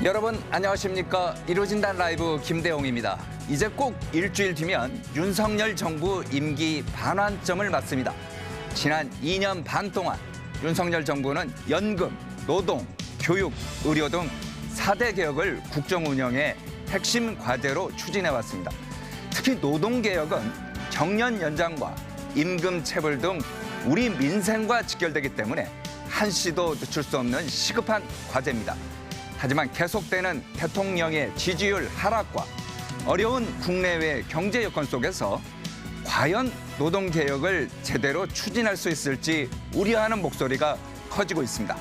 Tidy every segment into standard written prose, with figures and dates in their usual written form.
여러분 안녕하십니까. 이루어진다 라이브 김대용입니다. 이제 꼭 일주일 뒤면 윤석열 정부 임기 반환점을 맞습니다. 지난 2년 반 동안 윤석열 정부는 연금, 노동, 교육, 의료 등 4대 개혁을 국정 운영의 핵심 과제로 추진해왔습니다. 특히 노동개혁은 정년 연장과 임금 체불 등 우리 민생과 직결되기 때문에 한시도 늦출 수 없는 시급한 과제입니다. 하지만 계속되는 대통령의 지지율 하락과 어려운 국내외 경제 여건 속에서 과연 노동개혁을 제대로 추진할 수 있을지 우려하는 목소리가 커지고 있습니다.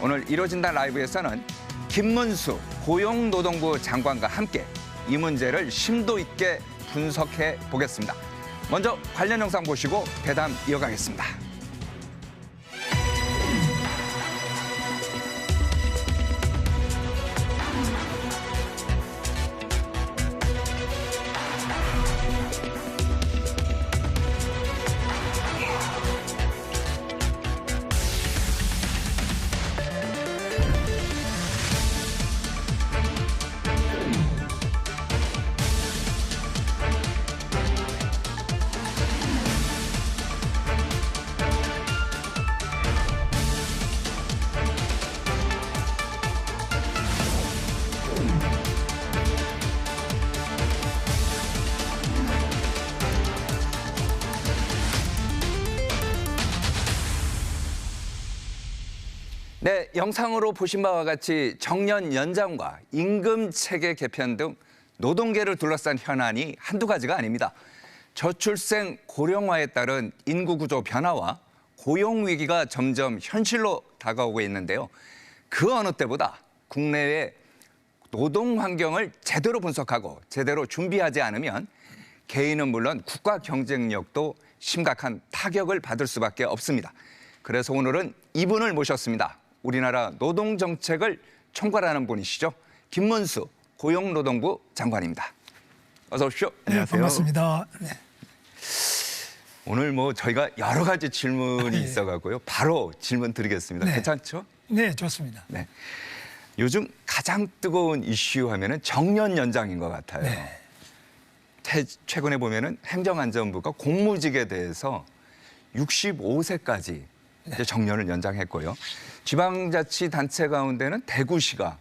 오늘 이루어진다 라이브에서는 김문수 고용노동부 장관과 함께 이 문제를 심도 있게 분석해 보겠습니다. 먼저 관련 영상 보시고 대담 이어가겠습니다. 네, 영상으로 보신 바와 같이 정년 연장과 임금 체계 개편 등 노동계를 둘러싼 현안이 한두 가지가 아닙니다. 저출생 고령화에 따른 인구 구조 변화와 고용 위기가 점점 현실로 다가오고 있는데요. 그 어느 때보다 국내의 노동 환경을 제대로 분석하고 제대로 준비하지 않으면 개인은 물론 국가 경쟁력도 심각한 타격을 받을 수밖에 없습니다. 그래서 오늘은 이분을 모셨습니다. 우리나라 노동정책을 총괄하는 분이시죠. 김문수 고용노동부 장관입니다. 어서 오십시오. 네, 반갑습니다. 네. 오늘 저희가 여러 가지 질문이 있어가고요. 바로 질문 드리겠습니다. 네. 괜찮죠? 네, 좋습니다. 네. 요즘 가장 뜨거운 이슈 하면은 정년 연장인 것 같아요. 네. 최근에 보면은 행정안전부가 공무직에 대해서 65세까지 이제 정년을 연장했고요. 지방자치단체 가운데는 대구시가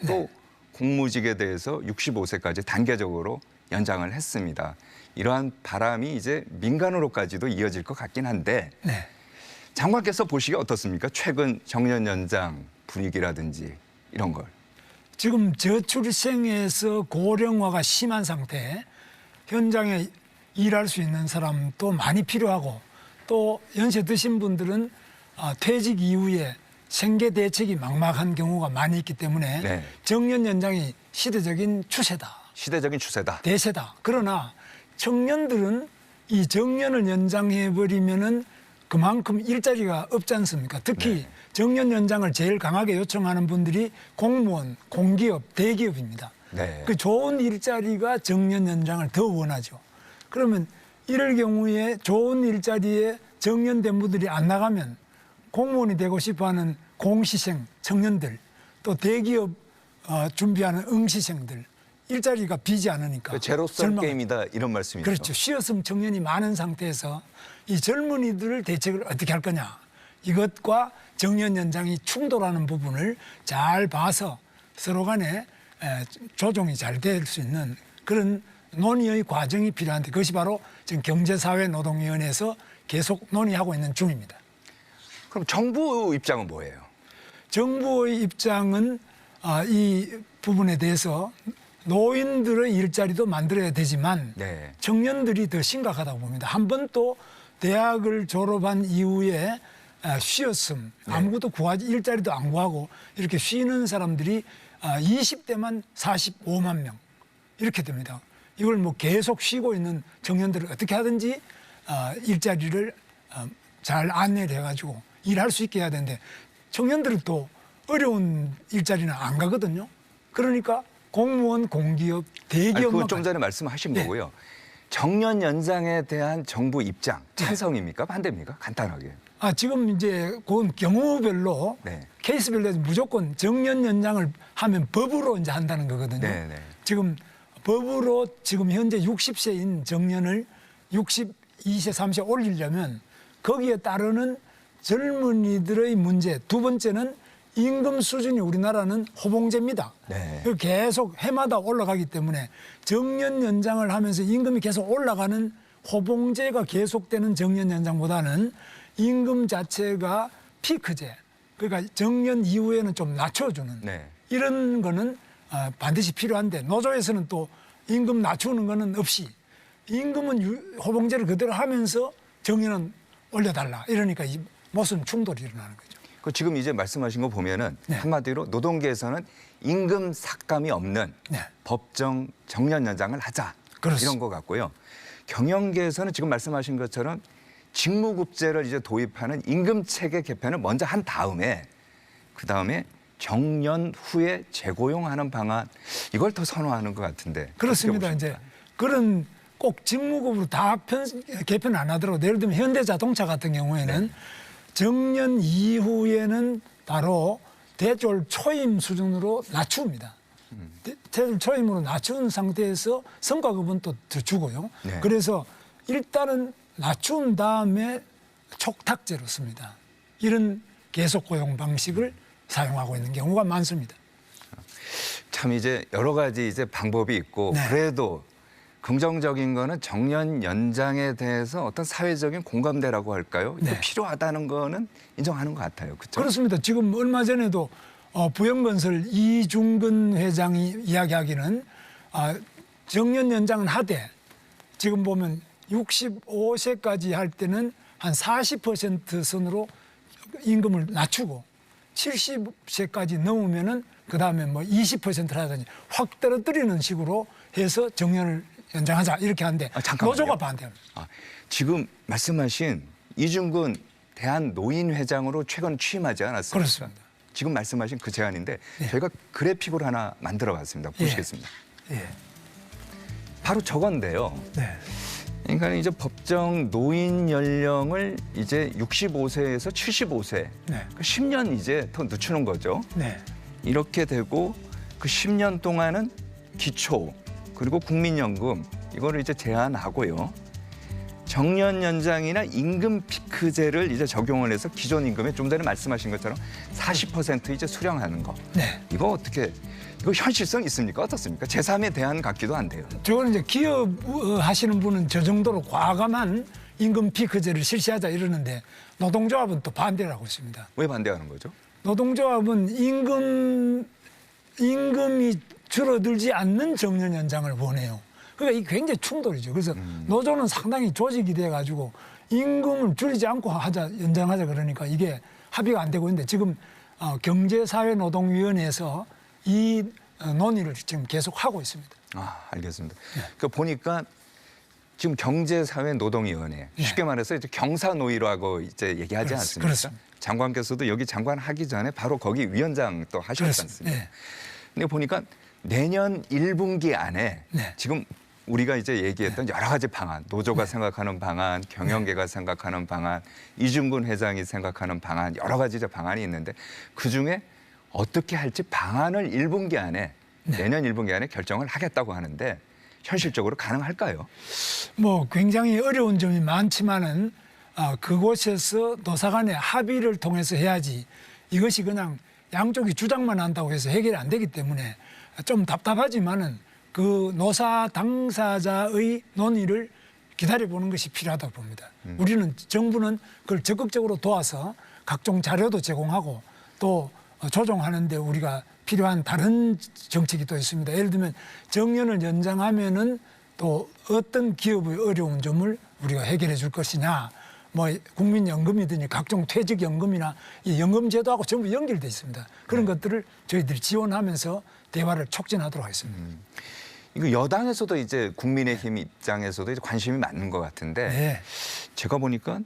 또 공무직에 대해서 65세까지 단계적으로 연장을 했습니다. 이러한 바람이 이제 민간으로까지도 이어질 것 같긴 한데 네. 장관께서 보시기에 어떻습니까? 최근 정년 연장 분위기라든지 이런 걸. 지금 저출생에서 고령화가 심한 상태, 현장에 일할 수 있는 사람도 많이 필요하고 또 연세 드신 분들은 퇴직 이후에 생계 대책이 막막한 경우가 많이 있기 때문에 네. 정년 연장이 시대적인 추세다. 시대적인 추세다. 대세다. 그러나 청년들은 이 정년을 연장해버리면은 그만큼 일자리가 없지 않습니까? 특히 네. 정년 연장을 제일 강하게 요청하는 분들이 공무원, 공기업, 대기업입니다. 네. 그 좋은 일자리가 정년 연장을 더 원하죠. 그러면 이럴 경우에 좋은 일자리에 정년된 분들이 안 나가면 공무원이 되고 싶어하는 공시생 청년들 또 대기업 준비하는 응시생들 일자리가 비지 않으니까 제로섬 게임이다 이런 말씀이죠. 그렇죠. 쉬었음 청년이 많은 상태에서 이 젊은이들을 대책을 어떻게 할 거냐. 이것과 정년 연장이 충돌하는 부분을 잘 봐서 서로 간에 조정이 잘 될 수 있는 그런 논의의 과정이 필요한데 그것이 바로 지금 경제사회노동위원회에서 계속 논의하고 있는 중입니다. 그럼 정부 입장은 뭐예요? 정부의 입장은 이 부분에 대해서 노인들의 일자리도 만들어야 되지만 네. 청년들이 더 심각하다고 봅니다. 한 번 또 대학을 졸업한 이후에 쉬었음, 아무것도 구하지 일자리도 안 구하고 이렇게 쉬는 사람들이 20대만 45만 명 이렇게 됩니다. 이걸 계속 쉬고 있는 청년들을 어떻게 하든지 일자리를 잘 안내를 해가지고 일할 수 있게 해야 되는데 청년들은 또 어려운 일자리는 안 가거든요. 그러니까 공무원, 공기업, 대기업만 그건 좀 전에 말씀하신 네. 거고요. 정년 연장에 대한 정부 입장 찬성입니까? 반대입니까? 간단하게. 지금 이제 그건 경우별로 네. 케이스별로 무조건 정년 연장을 하면 법으로 이제 한다는 거거든요. 네, 네. 지금 법으로 지금 현재 60세인 정년을 62세, 3세 올리려면 거기에 따르는 젊은이들의 문제. 두 번째는 임금 수준이 우리나라는 호봉제입니다. 네. 계속 해마다 올라가기 때문에 정년 연장을 하면서 임금이 계속 올라가는 호봉제가 계속되는 정년 연장보다는 임금 자체가 피크제. 그러니까 정년 이후에는 좀 낮춰주는 네. 이런 거는 반드시 필요한데 노조에서는 또 임금 낮추는 거는 없이 임금은 호봉제를 그대로 하면서 정년은 올려달라. 이러니까 이 모순 충돌이 일어나는 거죠. 그 지금 이제 말씀하신 거 보면은 네. 한마디로 노동계에서는 임금 삭감이 없는 네. 법정 정년 연장을 하자 그렇습니다. 이런 것 같고요. 경영계에서는 지금 말씀하신 것처럼 직무급제를 이제 도입하는 임금 체계 개편을 먼저 한 다음에 그 다음에 정년 후에 재고용하는 방안 이걸 더 선호하는 것 같은데 그렇습니다. 어떻게 이제 그런 꼭 직무급으로 다 개편 안 하더라도 예를 들면 현대자동차 같은 경우에는 정년 이후에는 바로 대졸 초임 수준으로 낮춥니다. 대졸 초임으로 낮춘 상태에서 성과급은 또 더 주고요. 네. 그래서 일단은 낮춘 다음에 촉탁제로 씁니다. 이런 계속 고용 방식을 사용하고 있는 경우가 많습니다. 참 이제 여러 가지 이제 방법이 있고 네. 그래도 긍정적인 거는 정년 연장에 대해서 어떤 사회적인 공감대라고 할까요? 이게 네. 필요하다는 거는 인정하는 것 같아요. 그렇죠? 그렇습니다. 지금 얼마 전에도 부영건설 이중근 회장이 이야기하기는 정년 연장은 하되 지금 보면 65세까지 할 때는 한 40% 선으로 임금을 낮추고 70세까지 넘으면은 그 다음에 뭐 20%를 하든지 확 떨어뜨리는 식으로 해서 정년을 연장하자 이렇게 하는데 잠깐만요. 노조가 반대합니다. 지금 말씀하신 이중근 대한노인회장으로 최근 취임하지 않았습니까? 그렇습니다. 지금 말씀하신 그 제안인데 예. 저희가 그래픽을 하나 만들어 봤습니다. 보시겠습니다. 예. 바로 저건데요. 네. 그러니까 이제 법정 노인 연령을 이제 65세에서 75세, 네. 그 10년 이제 더 늦추는 거죠. 네. 이렇게 되고 그 10년 동안은 기초 그리고 국민연금 이거를 이제 제한하고요. 정년 연장이나 임금 피크제를 이제 적용을 해서 기존 임금에 좀 전에 말씀하신 것처럼 40% 이제 수령하는 거. 네. 이거 현실성 있습니까? 어떻습니까? 제3에 대한 같기도 한데요. 저건 이제 기업 하시는 분은 저 정도로 과감한 임금 피크제를 실시하자 이러는데 노동조합은 또 반대를 하고 있습니다. 왜 반대하는 거죠? 노동조합은 임금이 줄어들지 않는 정년 연장을 원해요. 그러니까 이게 굉장히 충돌이죠. 그래서 노조는 상당히 조직이 돼가지고 임금을 줄이지 않고 연장하자 그러니까 이게 합의가 안 되고 있는데 지금 경제사회노동위원회에서 이 논의를 지금 계속 하고 있습니다. 알겠습니다. 그 보니까 지금 경제사회노동위원회 쉽게 말해서 이제 경사노위라고 이제 얘기하지 않습니까? 그렇습니다. 장관께서도 여기 장관 하기 전에 바로 거기 위원장 또 하셨지 그렇습니다. 않습니까? 네. 근데 보니까 내년 1분기 안에 네. 지금 우리가 이제 얘기했던 여러 가지 방안, 노조가 생각하는 방안, 경영계가 생각하는 방안, 이중근 회장이 생각하는 방안, 여러 가지 이제 방안이 있는데 그중에 어떻게 할지 방안을 1분기 안에 내년 1분기 안에 결정을 하겠다고 하는데 현실적으로 가능할까요? 뭐 굉장히 어려운 점이 많지만은 그곳에서 노사 간의 합의를 통해서 해야지 이것이 그냥 양쪽이 주장만 한다고 해서 해결이 안 되기 때문에 좀 답답하지만은 그 노사 당사자의 논의를 기다려보는 것이 필요하다고 봅니다. 우리는 정부는 그걸 적극적으로 도와서 각종 자료도 제공하고 또 조정하는데 우리가 필요한 다른 정책이 또 있습니다. 예를 들면 정년을 연장하면은 또 어떤 기업의 어려운 점을 우리가 해결해 줄 것이냐, 뭐 국민연금이든지 각종 퇴직연금이나 이 연금제도하고 전부 연결돼 있습니다. 그런 것들을 저희들이 지원하면서 대화를 촉진하도록 하겠습니다. 이거 여당에서도 이제 국민의힘 입장에서도 이제 관심이 많은 것 같은데 네. 제가 보니까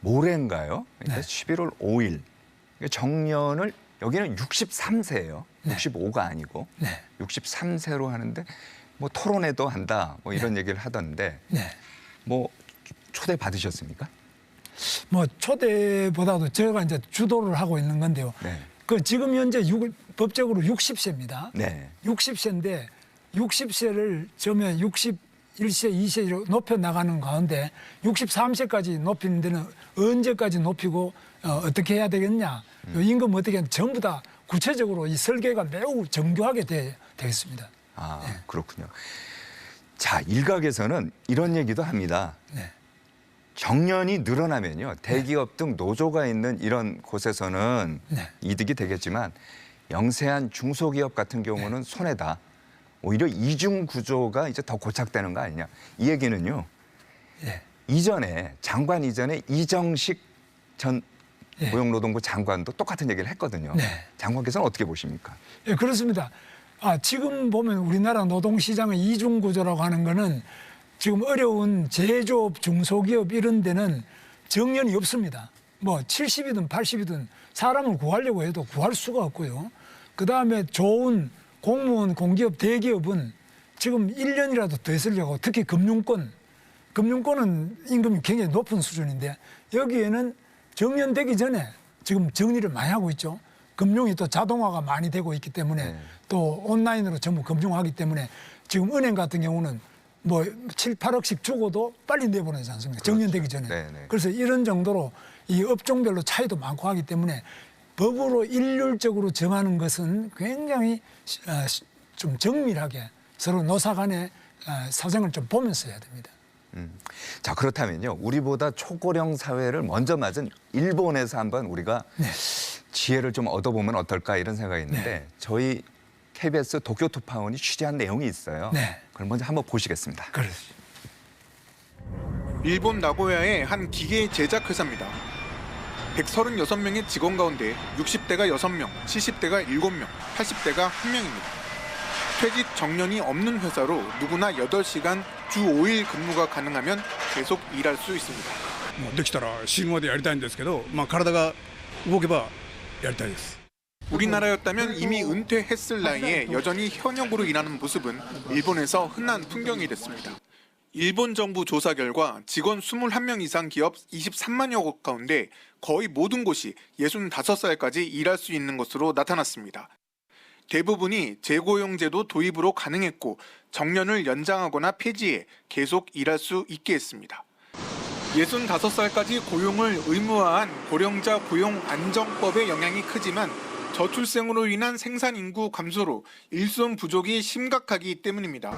모레인가요? 그러니까 11월 5일 정년을 여기는 63세예요. 65가 아니고 63세로 하는데 뭐 토론회도 한다 뭐 이런 얘기를 하던데 네. 뭐 초대 받으셨습니까? 뭐 초대보다도 제가 이제 주도를 하고 있는 건데요. 네. 그 지금 현재 법적으로 60세입니다. 네. 60세인데 60세를 처음에 61세, 2세로 높여 나가는 가운데 63세까지 높이는 데는 언제까지 높이고 어떻게 해야 되겠냐. 임금 어떻게 하냐. 전부 다 구체적으로 이 설계가 매우 정교하게 되겠습니다. 아, 그렇군요. 자, 일각에서는 이런 얘기도 합니다. 네. 정년이 늘어나면요. 대기업 등 노조가 있는 이런 곳에서는 네. 이득이 되겠지만 영세한 중소기업 같은 경우는 손해다. 오히려 이중 구조가 이제 더 고착되는 거 아니냐. 이 얘기는요. 예. 이전에 장관 이전에 이정식 전 예. 고용노동부 장관도 똑같은 얘기를 했거든요. 네. 장관께서는 어떻게 보십니까? 예, 그렇습니다. 지금 보면 우리나라 노동시장의 이중구조라고 하는 거는 지금 어려운 제조업, 중소기업 이런 데는 정년이 없습니다. 뭐 70이든 80이든 사람을 구하려고 해도 구할 수가 없고요. 그다음에 좋은 공무원, 공기업, 대기업은 지금 1년이라도 더 있으려고 특히 금융권은 임금이 굉장히 높은 수준인데 여기에는 정년되기 전에 지금 정리를 많이 하고 있죠. 금융이 또 자동화가 많이 되고 있기 때문에 또 온라인으로 전부 금융하기 때문에 지금 은행 같은 경우는 뭐 7, 8억씩 주고도 빨리 내보내지 않습니까? 그렇죠. 정년되기 전에. 네네. 그래서 이런 정도로 이 업종별로 차이도 많고 하기 때문에 법으로 일률적으로 정하는 것은 굉장히 좀 정밀하게 서로 노사 간의 사정을 좀 보면서 해야 됩니다. 자, 그렇다면요. 우리보다 초고령 사회를 먼저 맞은 일본에서 한번 우리가 네. 지혜를 좀 얻어보면 어떨까 이런 생각이 있는데 네. 저희 KBS 도쿄투파원이 취재한 내용이 있어요. 네. 그럼 먼저 한번 보시겠습니다. 그렇죠. 일본 나고야의 한 기계 제작 회사입니다. 136명의 직원 가운데 60대가 6명, 70대가 7명, 80대가 1명입니다. 퇴직 정년이 없는 회사로 누구나 8시간 주 5일 근무가 가능하면 계속 일할 수 있습니다. できたら死ぬまでやりたいんですけど、体が動けばやりたいです。 우리나라였다면 이미 은퇴했을 나이에 여전히 현역으로 일하는 모습은 일본에서 흔한 풍경이 됐습니다. 일본 정부 조사 결과 직원 21명 이상 기업 23만여 곳 가운데 거의 모든 곳이 65살까지 일할 수 있는 것으로 나타났습니다. 대부분이 재고용제도 도입으로 가능했고 정년을 연장하거나 폐지해 계속 일할 수 있게 했습니다. 65살까지 고용을 의무화한 고령자 고용 안정법의 영향이 크지만 저출생으로 인한 생산 인구 감소로 일손 부족이 심각하기 때문입니다.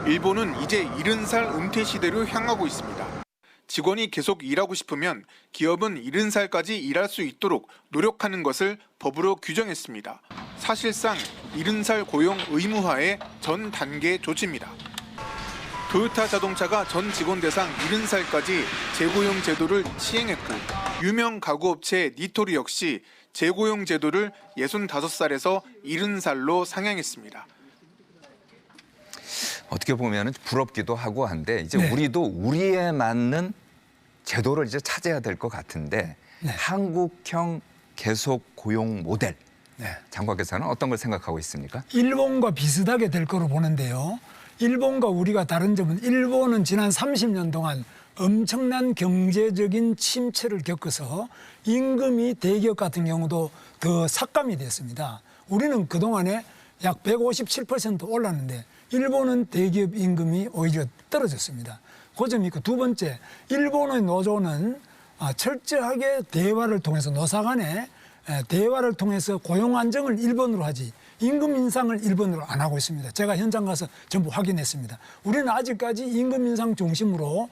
일본은 이제 70살 은퇴 시대로 향하고 있습니다. 직원이 계속 일하고 싶으면 기업은 70살까지 일할 수 있도록 노력하는 것을 법으로 규정했습니다. 사실상 70살 고용 의무화의 전 단계 조치입니다. 토요타 자동차가 전 직원 대상 70살까지 재고용 제도를 시행했고 유명 가구업체 니토리 역시 재고용 제도를 65살에서 70살로 상향했습니다. 어떻게 보면 부럽기도 하고 한데 이제 네. 우리도 우리에 맞는 제도를 이제 찾아야 될 것 같은데 네. 한국형 계속 고용 모델 네. 장관께서는 어떤 걸 생각하고 있습니까? 일본과 비슷하게 될 거로 보는데요. 일본과 우리가 다른 점은 일본은 지난 30년 동안 엄청난 경제적인 침체를 겪어서 임금이 대기업 같은 경우도 더 삭감이 됐습니다. 우리는 그동안에 약 157% 올랐는데 일본은 대기업 임금이 오히려 떨어졌습니다. 그 점이 있고 두 번째, 일본의 노조는 철저하게 대화를 통해서 노사 간에 대화를 통해서 고용 안정을 1번으로 하지 임금 인상을 1번으로 안 하고 있습니다. 제가 현장 가서 전부 확인했습니다. 우리는 아직까지 임금 인상 중심으로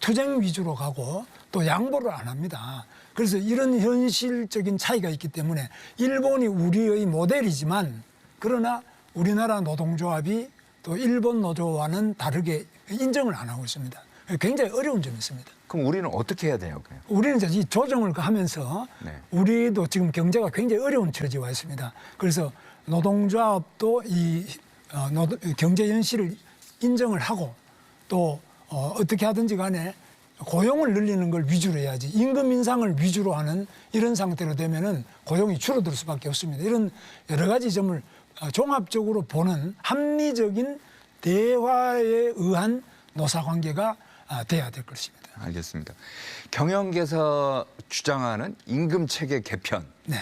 투쟁 위주로 가고 또 양보를 안 합니다. 그래서 이런 현실적인 차이가 있기 때문에 일본이 우리의 모델이지만 그러나 우리나라 노동조합이 또 일본 노조와는 다르게 인정을 안 하고 있습니다. 굉장히 어려운 점이 있습니다. 그럼 우리는 어떻게 해야 돼요? 그냥? 우리는 이제 이 조정을 하면서 네. 우리도 지금 경제가 굉장히 어려운 처지에 와 있습니다. 그래서 노동조합도 이 경제 현실을 인정을 하고 또 어떻게 하든지 간에 고용을 늘리는 걸 위주로 해야지 임금 인상을 위주로 하는 이런 상태로 되면은 고용이 줄어들 수밖에 없습니다. 이런 여러 가지 점을 종합적으로 보는 합리적인 대화에 의한 노사관계가 돼야 될 것입니다. 알겠습니다. 경영계에서 주장하는 임금 체계 개편, 네.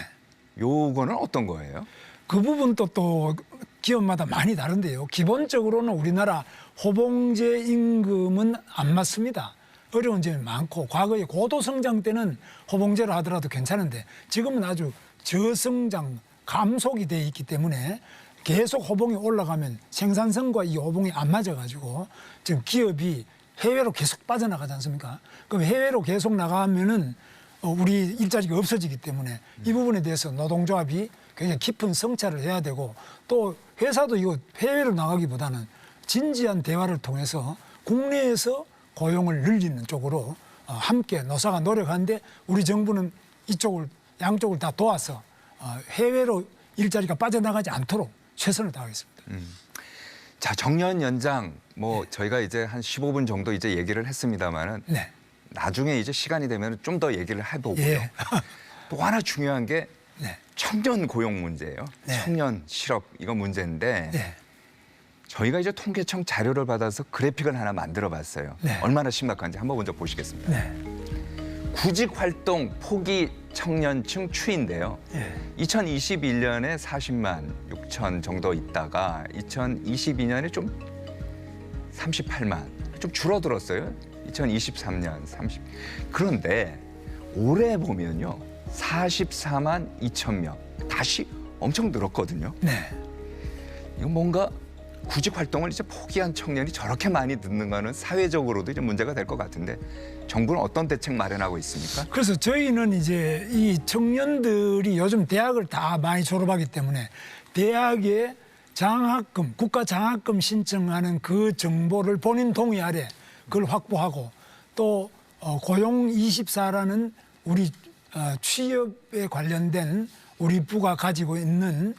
요거는 어떤 거예요? 그 부분도 또 기업마다 많이 다른데요. 기본적으로는 우리나라 호봉제 임금은 안 맞습니다. 어려운 점이 많고 과거에 고도성장 때는 호봉제로 하더라도 괜찮은데 지금은 아주 저성장, 감속이 돼 있기 때문에 계속 호봉이 올라가면 생산성과 이 호봉이 안 맞아가지고 지금 기업이 해외로 계속 빠져나가지 않습니까? 그럼 해외로 계속 나가면은 우리 일자리가 없어지기 때문에 이 부분에 대해서 노동조합이 굉장히 깊은 성찰을 해야 되고 또 회사도 이거 해외로 나가기보다는 진지한 대화를 통해서 국내에서 고용을 늘리는 쪽으로 함께 노사가 노력하는데 우리 정부는 이쪽을 양쪽을 다 도와서 해외로 일자리가 빠져나가지 않도록 최선을 다하겠습니다. 자, 정년 연장 저희가 이제 한 15분 정도 이제 얘기를 했습니다만은 네. 나중에 이제 시간이 되면 좀 더 얘기를 해보고요. 예. 또 하나 중요한 게 네. 청년 고용 문제예요. 네. 청년 실업 이거 문제인데 네. 저희가 이제 통계청 자료를 받아서 그래픽을 하나 만들어봤어요. 네. 얼마나 심각한지 한번 먼저 보시겠습니다. 네. 구직 활동 포기 청년층 추이인데요. 예. 2021년에 40만 6천 정도 있다가 2022년에 좀 38만 좀 줄어들었어요. 2023년 30. 그런데 올해 보면요. 44만 2천 명. 다시 엄청 늘었거든요. 네. 이거 뭔가 구직 활동을 이제 포기한 청년이 저렇게 많이 늦는 거는 사회적으로도 이제 문제가 될 것 같은데 정부는 어떤 대책 마련하고 있습니까? 그래서 저희는 이제 이 청년들이 요즘 대학을 다 많이 졸업하기 때문에 대학에 장학금, 국가 장학금 신청하는 그 정보를 본인 동의 아래 그걸 확보하고 또 고용24라는 우리 취업에 관련된 우리 부가 가지고 있는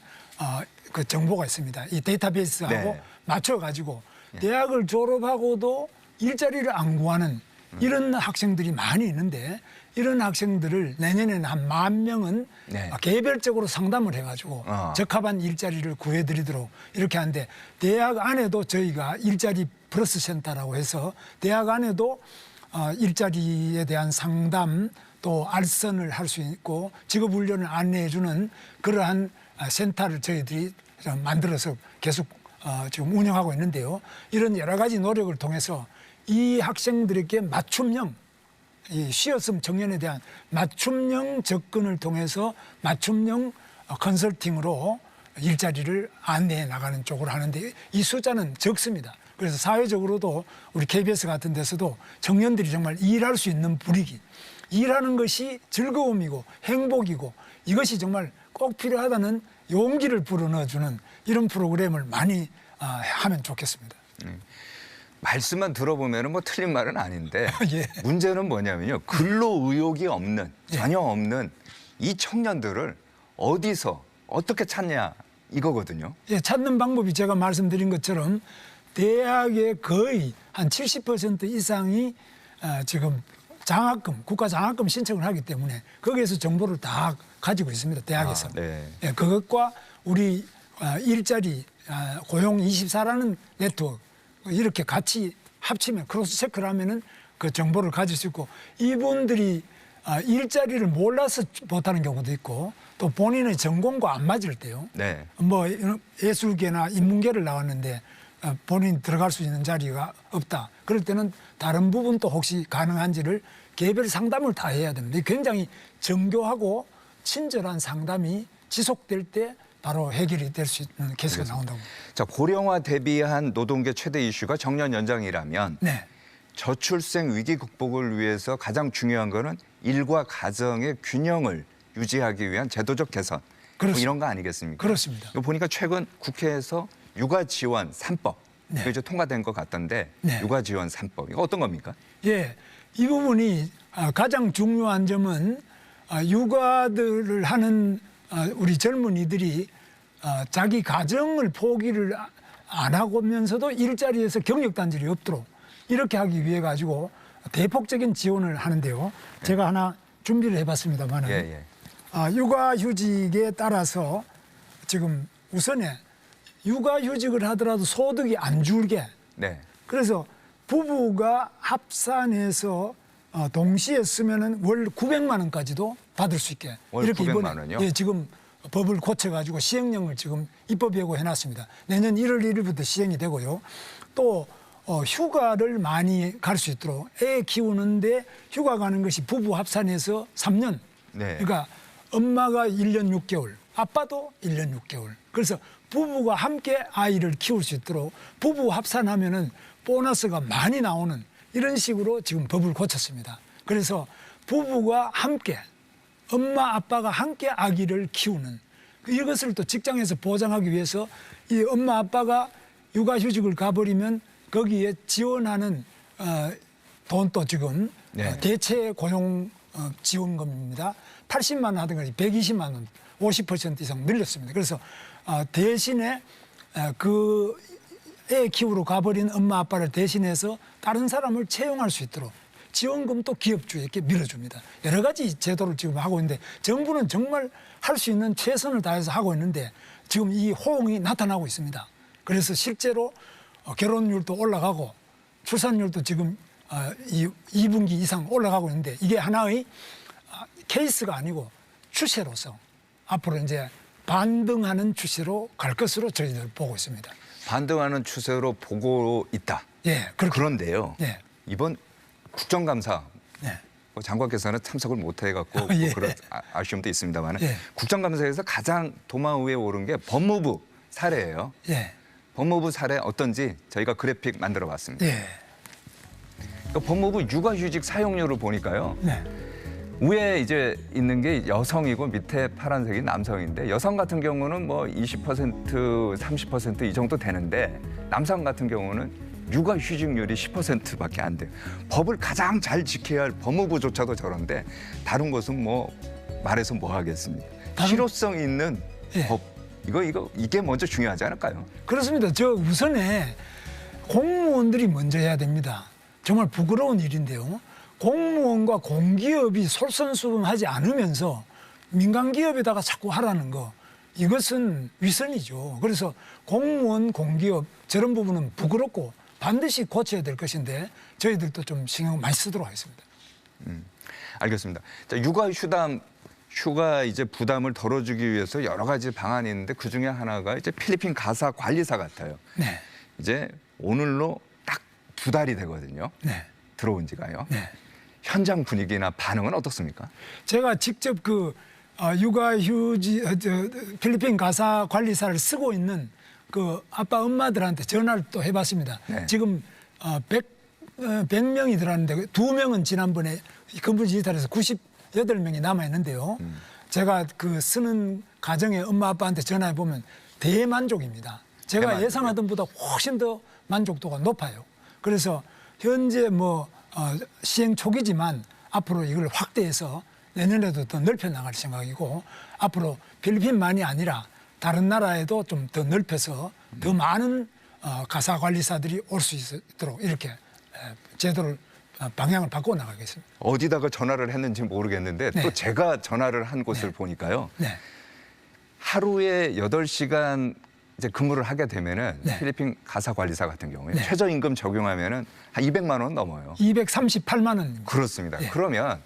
그 정보가 있습니다. 이 데이터베이스하고 네. 맞춰가지고 대학을 졸업하고도 일자리를 안 구하는 이런 학생들이 많이 있는데 이런 학생들을 내년에는 한 10,000명은 네. 개별적으로 상담을 해가지고 적합한 일자리를 구해드리도록 이렇게 하는데 대학 안에도 저희가 일자리 플러스 센터라고 해서 대학 안에도 일자리에 대한 상담 또 알선을 할 수 있고 직업 훈련을 안내해주는 그러한 센터를 저희들이 만들어서 계속 지금 운영하고 있는데요. 이런 여러 가지 노력을 통해서 이 학생들에게 맞춤형 이 쉬었음 청년에 대한 맞춤형 접근을 통해서 맞춤형 컨설팅으로 일자리를 안내해 나가는 쪽으로 하는데 이 숫자는 적습니다. 그래서 사회적으로도 우리 KBS 같은 데서도 청년들이 정말 일할 수 있는 분위기, 일하는 것이 즐거움이고 행복이고 이것이 정말 꼭 필요하다는 용기를 불어넣어주는 이런 프로그램을 많이 하면 좋겠습니다. 말씀만 들어보면 뭐 틀린 말은 아닌데 예. 문제는 뭐냐면요. 근로 의욕이 없는 전혀 없는 이 청년들을 어디서 어떻게 찾냐 이거거든요. 예, 찾는 방법이 제가 말씀드린 것처럼 대학의 거의 한 70% 이상이 지금 장학금, 국가 장학금 신청을 하기 때문에 거기에서 정보를 다 가지고 있습니다. 대학에서. 네. 예, 그것과 우리 일자리 고용24라는 네트워크 이렇게 같이 합치면 크로스 체크를 하면은 그 정보를 가질 수 있고 이분들이 일자리를 몰라서 못하는 경우도 있고 또 본인의 전공과 안 맞을 때요. 네. 뭐 예술계나 인문계를 나왔는데 본인 들어갈 수 있는 자리가 없다. 그럴 때는 다른 부분도 혹시 가능한지를 개별 상담을 다 해야 됩니다. 굉장히 정교하고 친절한 상담이 지속될 때 바로 해결이 될 수 있는 케이스가 나온다고. 자, 고령화 대비한 노동계 최대 이슈가 정년 연장이라면 네. 저출생 위기 극복을 위해서 가장 중요한 거는 일과 가정의 균형을 유지하기 위한 제도적 개선. 뭐 그렇습니다. 이런 거 아니겠습니까? 그렇습니다. 이거 보니까 최근 국회에서 육아 지원 3법 네. 이거 이제 통과된 것 같던데 네. 육아 지원 3법 이거 어떤 겁니까? 예, 이 부분이 가장 중요한 점은 육아들을 하는 우리 젊은이들이 자기 가정을 포기를 안 하면서도 일자리에서 경력 단절이 없도록 이렇게 하기 위해 가지고 대폭적인 지원을 하는데요. 제가 하나 준비를 해봤습니다만은 예. 육아휴직에 따라서 지금 우선에 육아휴직을 하더라도 소득이 안 줄게 네. 그래서 부부가 합산해서 동시에 쓰면은 월 900만 원까지도 받을 수 있게 월 이렇게 900만 이번에 원이요? 예, 지금 법을 고쳐가지고 시행령을 지금 입법 예고해놨습니다. 내년 1월 1일부터 시행이 되고요. 또 휴가를 많이 갈 수 있도록 애 키우는데 휴가 가는 것이 부부 합산해서 3년. 네. 그러니까 엄마가 1년 6개월, 아빠도 1년 6개월. 그래서 부부가 함께 아이를 키울 수 있도록 부부 합산하면은 보너스가 많이 나오는 이런 식으로 지금 법을 고쳤습니다. 그래서 부부가 함께 엄마 아빠가 함께 아기를 키우는 이것을 또 직장에서 보장하기 위해서 이 엄마 아빠가 육아휴직을 가버리면 거기에 지원하는 돈도 지금 네. 대체 고용 지원금입니다. 80만 원 하던 것이 120만 원, 50% 이상 늘렸습니다. 그래서 대신에 그 애 키우러 가버린 엄마 아빠를 대신해서 다른 사람을 채용할 수 있도록 지원금도 기업주에게 밀어줍니다. 여러 가지 제도를 지금 하고 있는데 정부는 정말 할 수 있는 최선을 다해서 하고 있는데 지금 이 호응이 나타나고 있습니다. 그래서 실제로 결혼율도 올라가고 출산율도 지금 2분기 이상 올라가고 있는데 이게 하나의 케이스가 아니고 추세로서 앞으로 이제 반등하는 추세로 갈 것으로 저희들 보고 있습니다. 반등하는 추세로 보고 있다. 예, 그런데요. 예. 이번 국정감사 네. 장관께서는 참석을 못 해갖고 예. 그런 아쉬움도 있습니다만 예. 국정감사에서 가장 도마 위에 오른 게 법무부 사례예요. 예, 법무부 사례 어떤지 저희가 그래픽 만들어봤습니다. 예, 그러니까 법무부 육아휴직 사용률을 보니까요. 네, 위에 이제 있는 게 여성이고 밑에 파란색이 남성인데 여성 같은 경우는 뭐 20%, 30% 이 정도 되는데 남성 같은 경우는 육아휴직률이 10%밖에 안 돼요. 법을 가장 잘 지켜야 할 법무부조차도 저런데 다른 곳은 뭐 말해서 뭐 하겠습니까? 실효성 있는 예. 법 이게 먼저 중요하지 않을까요? 그렇습니다. 저 우선에 공무원들이 먼저 해야 됩니다. 정말 부끄러운 일인데요. 공무원과 공기업이 솔선수범하지 않으면서 민간기업에다가 자꾸 하라는 거 이것은 위선이죠. 그래서 공무원, 공기업 저런 부분은 부끄럽고 반드시 고쳐야 될 것인데 저희들도 좀 신경 많이 쓰도록 하겠습니다. 알겠습니다. 자, 휴가 이제 부담을 덜어주기 위해서 여러 가지 방안이 있는데 그 중에 하나가 이제 필리핀 가사 관리사 같아요. 네, 이제 오늘로 딱 2달이 되거든요. 네, 들어온 지가요. 네. 현장 분위기나 반응은 어떻습니까? 제가 직접 그 육아휴직 필리핀 가사 관리사를 쓰고 있는 그 아빠 엄마들한테 전화를 또 해봤습니다. 네. 지금 100명이 들어왔는데 2명은 지난번에 근무지 이탈해서 98명이 남아 있는데요. 제가 그 쓰는 가정의 엄마 아빠한테 전화해 보면 대만족입니다. 제가 대만족이요? 예상하던 보다 훨씬 더 만족도가 높아요. 그래서 현재 뭐 시행 초기지만 앞으로 이걸 확대해서 내년에도 더 넓혀 나갈 생각이고 앞으로 필리핀만이 아니라 다른 나라에도 좀 더 넓혀서 더 많은 가사 관리사들이 올 수 있도록 이렇게 제도를 방향을 바꿔 나가겠습니다. 어디다가 전화를 했는지 모르겠는데 네. 또 제가 전화를 한 곳을 보니까요. 네, 하루에 8시간 이제 근무를 하게 되면은 네. 필리핀 가사 관리사 같은 경우에 네. 최저임금 적용하면은 한 200만 원 넘어요. 238만 원. 그렇습니다. 예. 그러면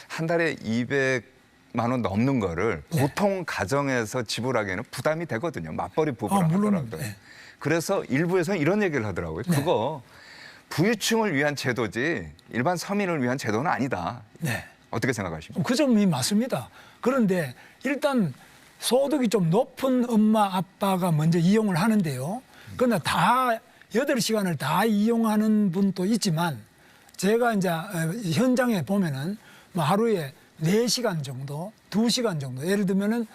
한 달에 200만 원 넘는 거를 네. 보통 가정에서 지불하기에는 부담이 되거든요. 맞벌이 부부라 물론입니다. 하더라도요. 예. 그래서 일부에서는 이런 얘기를 하더라고요. 네. 그거 부유층을 위한 제도지 일반 서민을 위한 제도는 아니다. 네. 어떻게 생각하십니까? 그 점이 맞습니다. 그런데 일단 소득이 좀 높은 엄마 아빠가 먼저 이용을 하는데요. 그러나 다 8시간을 다 이용하는 분도 있지만 제가 이제 현장에 보면은 뭐 하루에 4시간 정도, 2시간 정도 예를 들면은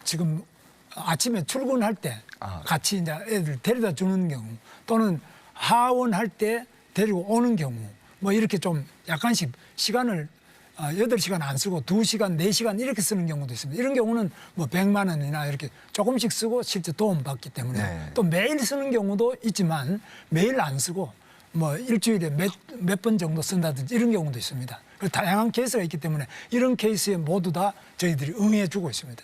지금 아침에 출근할 때 같이 이제 애들 데려다 주는 경우 또는 하원할 때 데리고 오는 경우 뭐 이렇게 좀 약간씩 시간을 8시간 안 쓰고 2시간, 4시간 이렇게 쓰는 경우도 있습니다. 이런 경우는 뭐 100만 원이나 이렇게 조금씩 쓰고 실제 도움 받기 때문에 네. 또 매일 쓰는 경우도 있지만 매일 안 쓰고 뭐 일주일에 몇 번 정도 쓴다든지 이런 경우도 있습니다. 다양한 케이스가 있기 때문에 이런 케이스에 모두 다 저희들이 응해주고 있습니다.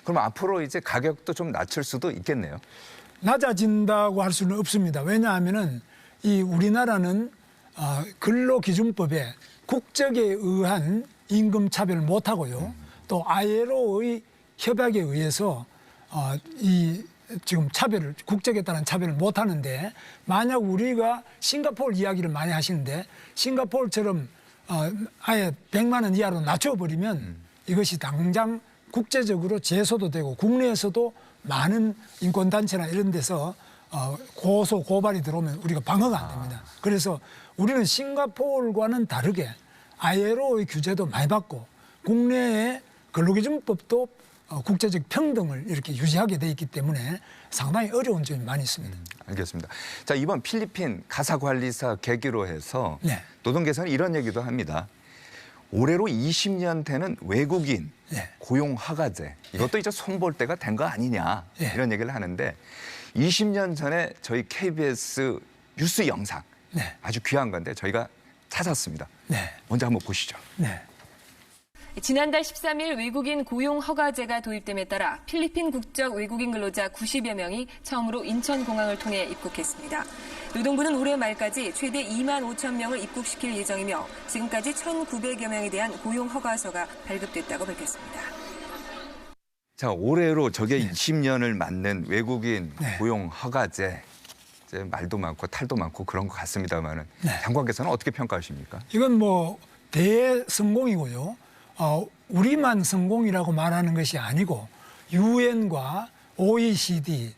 그럼 앞으로 이제 가격도 좀 낮출 수도 있겠네요. 낮아진다고 할 수는 없습니다. 왜냐하면은 이 우리나라는 근로기준법에 국적에 의한 임금 차별을 못하고요. 또 ILO의 협약에 의해서 이 지금 국적에 따른 차별을 못하는데, 만약 우리가 싱가포르 이야기를 많이 하시는데 싱가포르처럼 아예 100만 원 이하로 낮춰버리면 이것이 당장 국제적으로 제소도 되고 국내에서도 많은 인권단체나 이런 데서 고소, 고발이 들어오면 우리가 방어가 안 됩니다. 그래서 우리는 싱가포르와는 다르게 ILO의 규제도 많이 받고 국내의 근로기준법도 국제적 평등을 이렇게 유지하게 돼 있기 때문에 상당히 어려운 점이 많이 있습니다. 알겠습니다. 자, 이번 필리핀 가사관리사 계기로 해서 네. 노동계에서는 이런 얘기도 합니다. 올해로 20년 되는 외국인 네. 고용 허가제, 이것도 이제 손볼 때가 된 거 아니냐, 네. 이런 얘기를 하는데, 20년 전에 저희 KBS 뉴스 영상, 네. 아주 귀한 건데 저희가 찾았습니다. 네. 먼저 한번 보시죠. 네. 지난달 13일 외국인 고용 허가제가 도입됨에 따라 필리핀 국적 외국인 근로자 90여 명이 처음으로 인천공항을 통해 입국했습니다. 노동부는 올해 말까지 최대 2만 5천 명을 입국시킬 예정이며 지금까지 1,900여 명에 대한 고용 허가서가 발급됐다고 밝혔습니다. 자, 올해로 저게 20년을 맞는 외국인 네. 고용 허가제, 이제 말도 많고 탈도 많고 그런 것 같습니다만은 네. 장관께서는 어떻게 평가하십니까? 이건 뭐 대성공이고요. 우리만 성공이라고 말하는 것이 아니고 유엔과 OECD,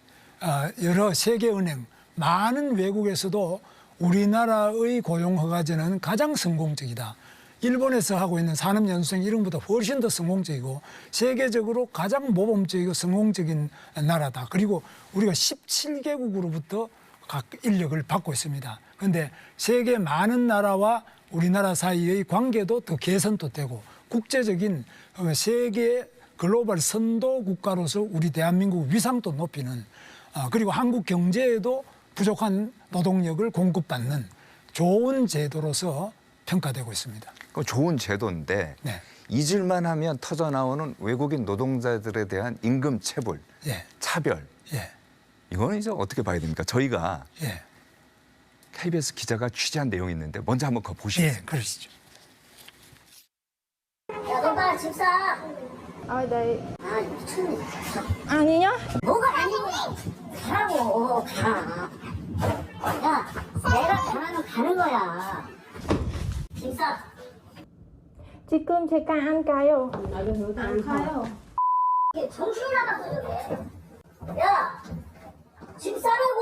여러 세계은행, 많은 외국에서도 우리나라의 고용허가제는 가장 성공적이다. 일본에서 하고 있는 산업연수생 이런 것보다 훨씬 더 성공적이고 세계적으로 가장 모범적이고 성공적인 나라다. 그리고 우리가 17개국으로부터 각 인력을 받고 있습니다. 그런데 세계 많은 나라와 우리나라 사이의 관계도 더 개선도 되고 국제적인 세계 글로벌 선도 국가로서 우리 대한민국 위상도 높이는, 그리고 한국 경제에도 부족한 노동력을 공급받는 좋은 제도로서 평가되고 있습니다. 그 좋은 제도인데 네. 잊을만 하면 터져나오는 외국인 노동자들에 대한 임금 체불, 예. 차별, 예. 이거는 이제 어떻게 봐야 됩니까? 저희가 예. KBS 기자가 취재한 내용이 있는데 먼저 한번 그거 예. 보시겠습니다. 그러시죠. 야, 너 빨리 집 사. 아, 네. 아, 미쳤네. 아니요. 뭐가 아니고, 가라고, 가. 야, 내가 가라면 가는 거야. 집 사. 지금 제가 안 가요. 안 가요. 이게 정신이 나갔어, 저게. 야, 집 사라고!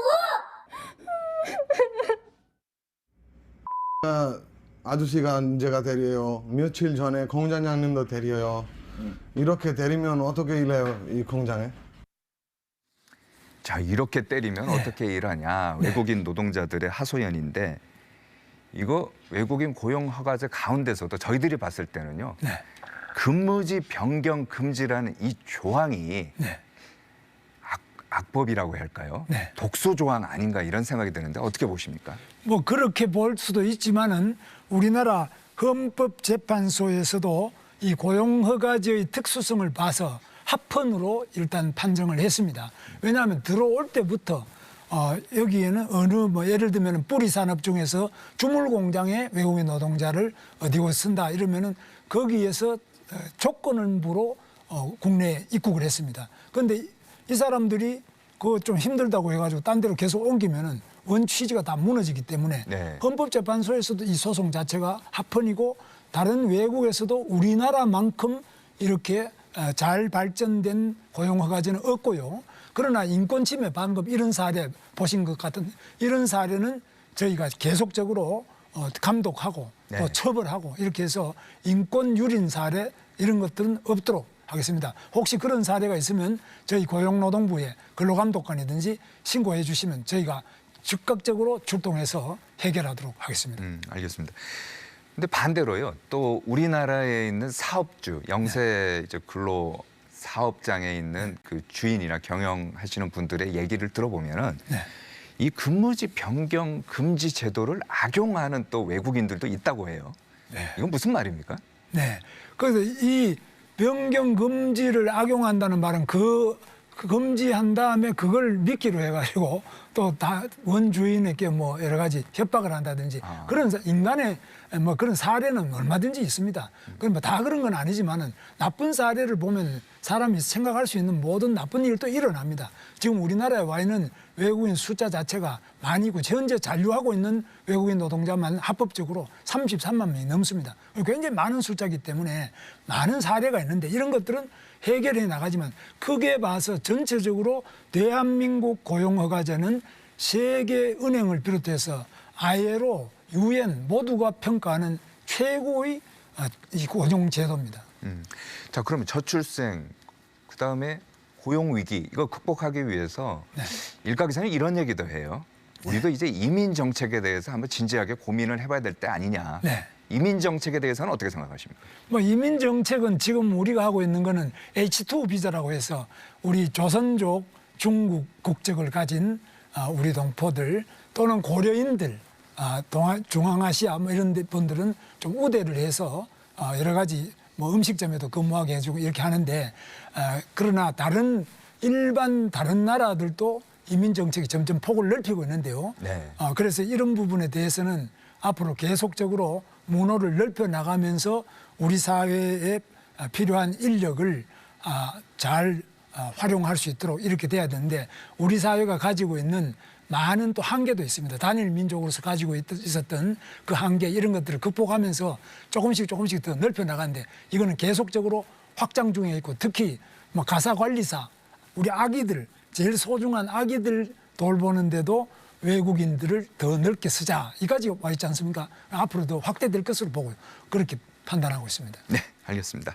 아저씨가 문제가 데려요. 며칠 전에 공장장님도 데려요. 이렇게 데리면 어떻게 일해요, 이 공장에? 자, 이렇게 때리면 어떻게 일하냐. 외국인 노동자들의 하소연인데 이거 외국인 고용 허가제 가운데서도 저희들이 봤을 때는요. 네. 근무지 변경 금지라는 이 조항이 네. 악법이라고 할까요? 네. 독소 조항 아닌가 이런 생각이 드는데 어떻게 보십니까? 뭐 그렇게 볼 수도 있지만은 우리나라 헌법재판소에서도 이 고용허가제의 특수성을 봐서 합헌으로 일단 판정을 했습니다. 왜냐하면 들어올 때부터 여기에는 어느 뭐 예를 들면 뿌리 산업 중에서 주물 공장에 외국인 노동자를 어디고 쓴다 이러면은 거기에서 조건을무로 국내에 입국을 했습니다. 그런데 이 사람들이 그거 좀 힘들다고 해가지고 딴 데로 계속 옮기면은 원 취지가 다 무너지기 때문에 네. 헌법재판소에서도 이 소송 자체가 합헌이고 다른 외국에서도 우리나라만큼 이렇게 잘 발전된 고용허가제는 없고요. 그러나 인권침해 방금 이런 사례 보신 것 같은 이런 사례는 저희가 계속적으로 감독하고 네. 또 처벌하고 이렇게 해서 인권 유린 사례 이런 것들은 없도록 하겠습니다. 혹시 그런 사례가 있으면 저희 고용노동부에 근로감독관이든지 신고해 주시면 저희가 즉각적으로 출동해서 해결하도록 하겠습니다. 알겠습니다. 근데 반대로요. 또 우리나라에 있는 사업주, 영세 이제 근로 사업장에 있는 그 주인이나 경영하시는 분들의 얘기를 들어보면은 네. 이 근무지 변경 금지 제도를 악용하는 또 외국인들도 있다고 해요. 네. 이건 무슨 말입니까? 네. 그래서 이 변경 금지를 악용한다는 말은 그 그 금지한 다음에 그걸 미끼로 해가지고 또 다 원주인에게 뭐 여러 가지 협박을 한다든지 그런 인간의 뭐 그런 사례는 얼마든지 있습니다. 그럼 뭐 다 그런 건 아니지만은 나쁜 사례를 보면 사람이 생각할 수 있는 모든 나쁜 일도 일어납니다. 지금 우리나라에 와 있는 외국인 숫자 자체가 많이 있고 현재 잔류하고 있는 외국인 노동자만 합법적으로 33만 명이 넘습니다. 굉장히 많은 숫자이기 때문에 많은 사례가 있는데 이런 것들은 해결해 나가지만 크게 봐서 전체적으로 대한민국 고용허가제는 세계은행을 비롯해서 ILO, UN 모두가 평가하는 최고의 이 고용제도입니다. 자, 그러면 저출생, 그다음에 고용위기 이거 극복하기 위해서 일각에서는 이런 얘기도 해요. 우리도 이제 이민 정책에 대해서 한번 진지하게 고민을 해봐야 될 때 아니냐. 이민 정책에 대해서는 어떻게 생각하십니까? 뭐 이민 정책은 지금 우리가 하고 있는 거는 H2 비자라고 해서 우리 조선족 중국 국적을 가진 우리 동포들 또는 고려인들, 중앙아시아 뭐 이런 분들은 좀 우대를 해서 여러 가지 뭐 음식점에도 근무하게 해주고 이렇게 하는데 그러나 일반 다른 나라들도 이민 정책이 점점 폭을 넓히고 있는데요. 그래서 이런 부분에 대해서는 앞으로 계속적으로 문호를 넓혀 나가면서 우리 사회에 필요한 인력을 잘 활용할 수 있도록 이렇게 돼야 되는데 우리 사회가 가지고 있는 많은 또 한계도 있습니다. 단일 민족으로서 가지고 있었던 그 한계 이런 것들을 극복하면서 조금씩 더 넓혀 나가는데 이거는 계속적으로 확장 중에 있고 특히 뭐 가사관리사 우리 아기들 제일 소중한 아기들 돌보는데도 외국인들을 더 넓게 쓰자 이까지 와 있지 않습니까? 앞으로도 확대될 것으로 보고 그렇게 판단하고 있습니다. 네, 알겠습니다.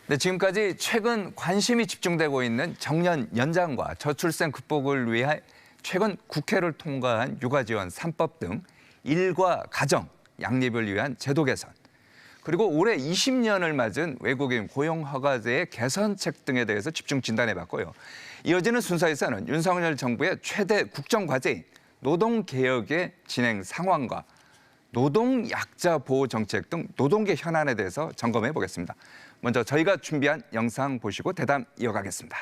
네, 지금까지 최근 관심이 집중되고 있는 정년 연장과 저출생 극복을 위해 최근 국회를 통과한 육아지원 3법 등 일과 가정, 양립을 위한 제도 개선, 그리고 올해 20년을 맞은 외국인 고용허가제의 개선책 등에 대해서 집중 진단해봤고요. 이어지는 순서에서는 윤석열 정부의 최대 국정과제인 노동개혁의 진행 상황과 노동약자 보호 정책 등 노동계 현안에 대해서 점검해 보겠습니다. 먼저 저희가 준비한 영상 보시고 대담 이어가겠습니다.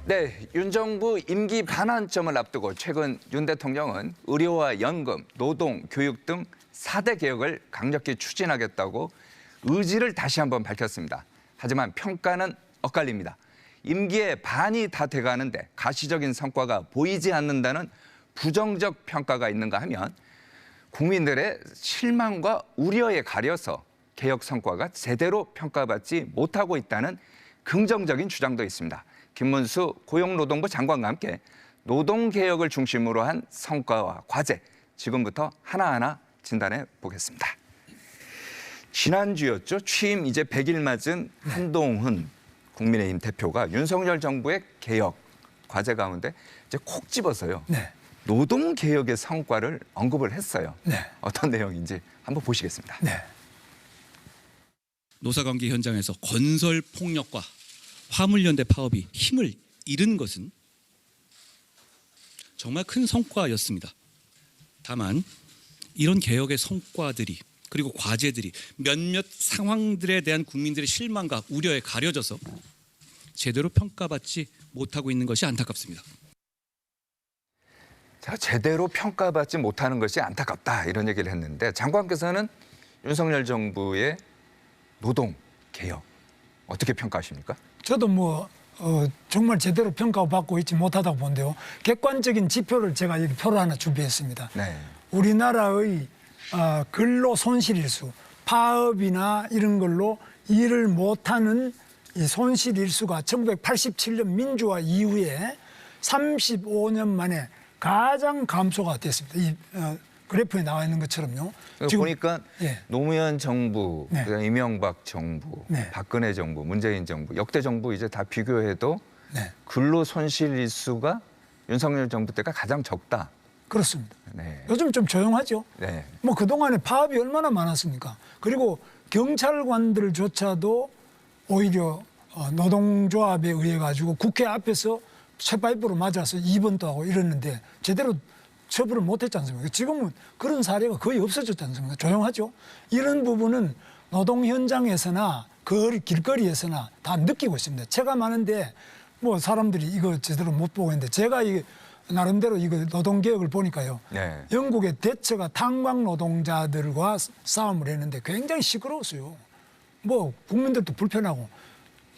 네, 윤 정부 임기 반환점을 앞두고 최근 윤 대통령은 의료와 연금, 노동, 교육 등 4대 개혁을 강력히 추진하겠다고 의지를 다시 한번 밝혔습니다. 하지만 평가는 엇갈립니다. 임기의 반이 다 돼가는데 가시적인 성과가 보이지 않는다는 부정적 평가가 있는가 하면 국민들의 실망과 우려에 가려서 개혁 성과가 제대로 평가받지 못하고 있다는 긍정적인 주장도 있습니다. 김문수 고용노동부 장관과 함께 노동개혁을 중심으로 한 성과와 과제, 지금부터 하나하나 진단해 보겠습니다. 지난주였죠. 취임 이제 100일 맞은 한동훈 국민의힘 대표가 윤석열 정부의 개혁 과제 가운데 이제 콕 집어서요. 노동개혁의 성과를 언급을 했어요. 어떤 내용인지 한번 보시겠습니다. 노사관계 현장에서 건설폭력과 화물연대 파업이 힘을 잃은 것은 정말 큰 성과였습니다. 다만 이런 개혁의 성과들이 그리고 과제들이 몇몇 상황들에 대한 국민들의 실망과 우려에 가려져서 제대로 평가받지 못하고 있는 것이 안타깝습니다. 자, 제대로 평가받지 못하는 것이 안타깝다 이런 얘기를 했는데 장관께서는 윤석열 정부의 노동 개혁 어떻게 평가하십니까? 저도 정말 제대로 평가받고 있지 못하다고 보는데요. 객관적인 지표를 제가 여기 표를 하나 준비했습니다. 우리나라의 근로 손실일수, 파업이나 이런 걸로 일을 못하는 이 손실일수가 1987년 민주화 이후에 35년 만에 가장 감소가 됐습니다. 이 그래프에 나와 있는 것처럼요. 보니까 예. 노무현 정부, 네. 그다음에 이명박 정부, 네. 박근혜 정부, 문재인 정부, 역대 정부 이제 다 비교해도 네. 근로 손실 일수가 윤석열 정부 때가 가장 적다. 그렇습니다. 네. 요즘 좀 조용하죠. 네. 뭐 그동안에 파업이 얼마나 많았습니까? 그리고 경찰관들조차도 오히려 노동조합에 의해 가지고 국회 앞에서 쇠파이프로 맞아서 입원도 하고 이랬는데 제대로 처벌을 못했지 않습니까? 지금은 그런 사례가 거의 없어졌지 않습니까? 조용하죠. 이런 부분은 노동 현장에서나 길거리에서나 다 느끼고 있습니다. 체감하는데 뭐 사람들이 이거 제대로 못 보고 있는데 제가 이게 나름대로 이거 노동개혁을 보니까요. 네. 영국의 대처가 탄광 노동자들과 싸움을 했는데 굉장히 시끄러웠어요. 뭐 국민들도 불편하고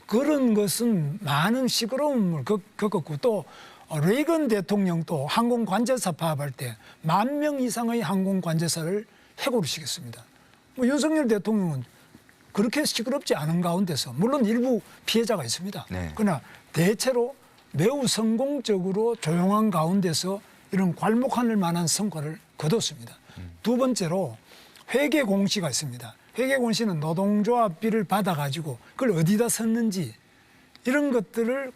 그런 것은 많은 시끄러움을 겪었고 또 레이건 대통령도 항공관제사 파업할 때 10,000명 이상의 항공관제사를 해고를 시켰습니다. 뭐 윤석열 대통령은 그렇게 시끄럽지 않은 가운데서 물론 일부 피해자가 있습니다. 네. 그러나 대체로 매우 성공적으로 조용한 가운데서 이런 괄목하늘 만한 성과를 거뒀습니다. 두 번째로 회계 공시가 있습니다. 회계 공시는 노동조합비를 받아가지고 그걸 어디다 썼는지 이런 것들을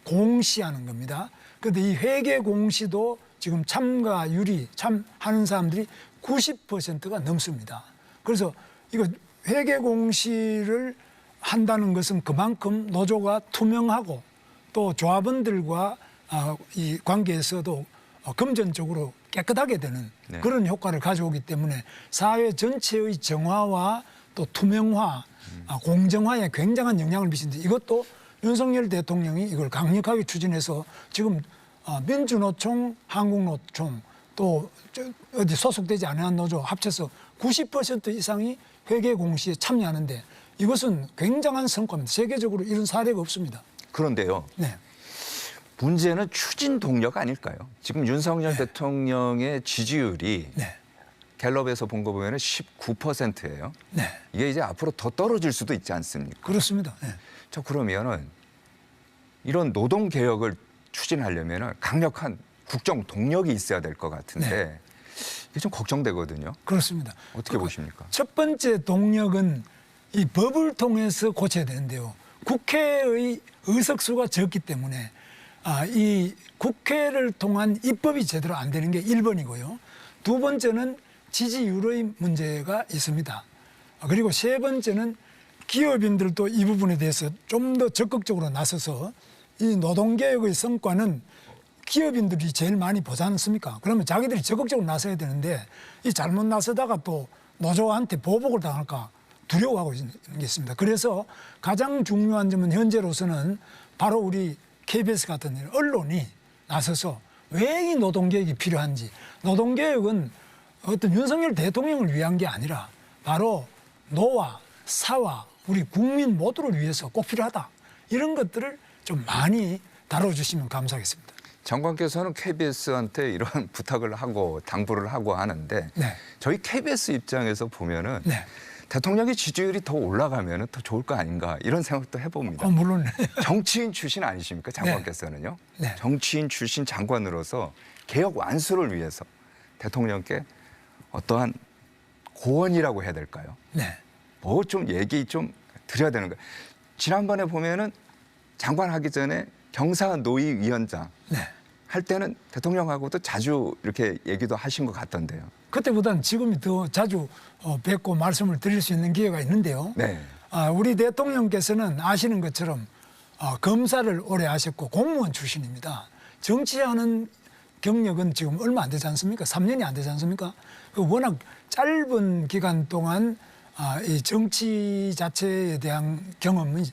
공시하는 겁니다. 그런데 이 회계 공시도 지금 참가율이 참하는 사람들이 90%가 넘습니다. 그래서 이거 회계 공시를 한다는 것은 그만큼 노조가 투명하고 또 조합원들과 이 관계에서도 금전적으로 깨끗하게 되는 네. 그런 효과를 가져오기 때문에 사회 전체의 정화와 또 투명화, 공정화에 굉장한 영향을 미치는데 이것도 윤석열 대통령이 이걸 강력하게 추진해서 지금 민주노총, 한국노총 또 어디 소속되지 않은 노조 합쳐서 90% 이상이 회계 공시에 참여하는데 이것은 굉장한 성과입니다. 세계적으로 이런 사례가 없습니다. 그런데요. 네. 문제는 추진 동력 아닐까요? 지금 윤석열 대통령의 지지율이 네. 갤럽에서 본 거 보면 19%예요. 네. 이게 이제 앞으로 더 떨어질 수도 있지 않습니까? 그렇습니다. 네. 저 그러면은 이런 노동 개혁을 추진하려면 강력한 국정 동력이 있어야 될 것 같은데 네. 이게 좀 걱정되거든요. 그렇습니다. 어떻게 보십니까? 첫 번째 동력은 이 법을 통해서 고쳐야 되는데요. 국회의 의석수가 적기 때문에 이 국회를 통한 입법이 제대로 안 되는 게 1번이고요. 두 번째는 지지율의 문제가 있습니다. 그리고 세 번째는 기업인들도 이 부분에 대해서 좀 더 적극적으로 나서서 이 노동개혁의 성과는 기업인들이 제일 많이 보지 않습니까? 그러면 자기들이 적극적으로 나서야 되는데 이 잘못 나서다가 또 노조한테 보복을 당할까 두려워하고 있는 게 있습니다. 그래서 가장 중요한 점은 현재로서는 바로 우리 KBS 같은 언론이 나서서 왜 이 노동개혁이 필요한지 노동개혁은 어떤 윤석열 대통령을 위한 게 아니라 바로 노와 사와 우리 국민 모두를 위해서 꼭 필요하다. 이런 것들을 좀 많이 다뤄주시면 감사하겠습니다. 장관께서는 KBS한테 이런 부탁을 하고 당부를 하고 하는데 네. 저희 KBS 입장에서 보면은 네. 대통령의 지지율이 더 올라가면 더 좋을 거 아닌가 이런 생각도 해봅니다. 물론. 정치인 출신 아니십니까? 장관께서는요. 네. 정치인 출신 장관으로서 개혁 완수를 위해서 대통령께 어떠한 고언이라고 해야 될까요? 네. 뭐 좀 얘기 좀 드려야 되는 거예요. 지난번에 보면은 장관 하기 전에 경사노위위원장 네. 할 때는 대통령하고도 자주 이렇게 얘기도 하신 것 같던데요. 그때보다는 지금이 더 자주 뵙고 말씀을 드릴 수 있는 기회가 있는데요. 네. 우리 대통령께서는 아시는 것처럼 검사를 오래 하셨고 공무원 출신입니다. 정치하는 경력은 지금 얼마 안 되지 않습니까? 3년이 안 되지 않습니까? 워낙 짧은 기간 동안 이 정치 자체에 대한 경험이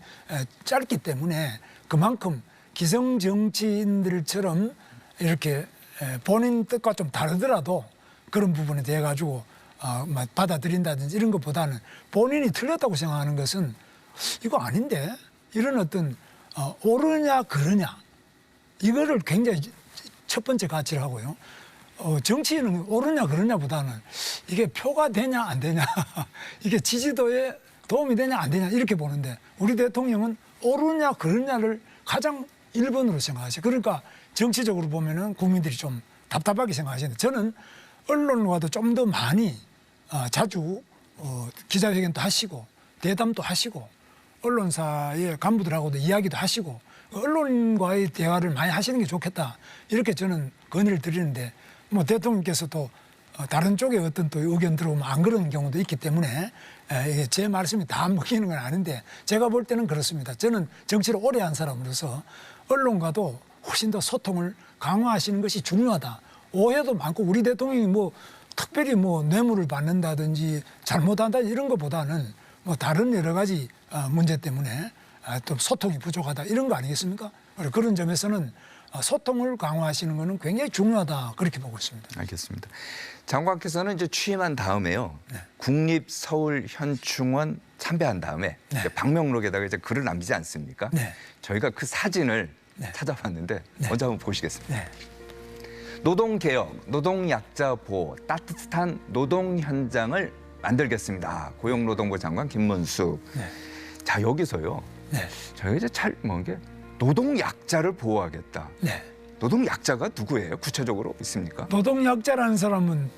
짧기 때문에 그만큼 기성 정치인들처럼 이렇게 본인 뜻과 좀 다르더라도 그런 부분에 대해 가지고 받아들인다든지 이런 것보다는 본인이 틀렸다고 생각하는 것은 이거 아닌데 이런 어떤 옳으냐 그르냐 이거를 굉장히 첫 번째 가치를 하고요. 정치인은 옳으냐 그르냐보다는 이게 표가 되냐 안 되냐 이게 지지도에 도움이 되냐 안 되냐 이렇게 보는데 우리 대통령은 옳으냐 그르냐를 가장 1번으로 생각하죠. 그러니까 정치적으로 보면은 국민들이 좀 답답하게 생각하시는데 저는 언론과도 좀 더 많이 자주 기자회견도 하시고 대담도 하시고 언론사의 간부들하고도 이야기도 하시고 언론과의 대화를 많이 하시는 게 좋겠다. 이렇게 저는 건의를 드리는데 뭐 대통령께서도 다른 쪽에 어떤 또 의견 들어오면 안 그러는 경우도 있기 때문에 이게 제 말씀이 다 먹히는 건 아닌데 제가 볼 때는 그렇습니다. 저는 정치를 오래 한 사람으로서 언론과도 훨씬 더 소통을 강화하시는 것이 중요하다. 오해도 많고 우리 대통령이 뭐 특별히 뭐 뇌물을 받는다든지 잘못한다 이런 것보다는 뭐 다른 여러 가지 문제 때문에 또 소통이 부족하다 이런 거 아니겠습니까? 그런 점에서는 소통을 강화하시는 것은 굉장히 중요하다 그렇게 보고 있습니다. 알겠습니다. 장관께서는 이제 취임한 다음에요. 네. 국립서울현충원 참배한 다음에 네. 이제 방명록에다가 이제 글을 남기지 않습니까? 네. 저희가 그 사진을 네. 찾아봤는데 네. 먼저 한번 보시겠습니다. 네. 노동개혁, 노동약자 보호, 따뜻한 노동 현장을 만들겠습니다. 고용노동부 장관 김문수. 네. 자 여기서요. 네. 저희가 이제 잘 뭔게 노동약자를 보호하겠다. 네. 노동약자가 누구예요? 구체적으로 있습니까? 노동약자라는 사람은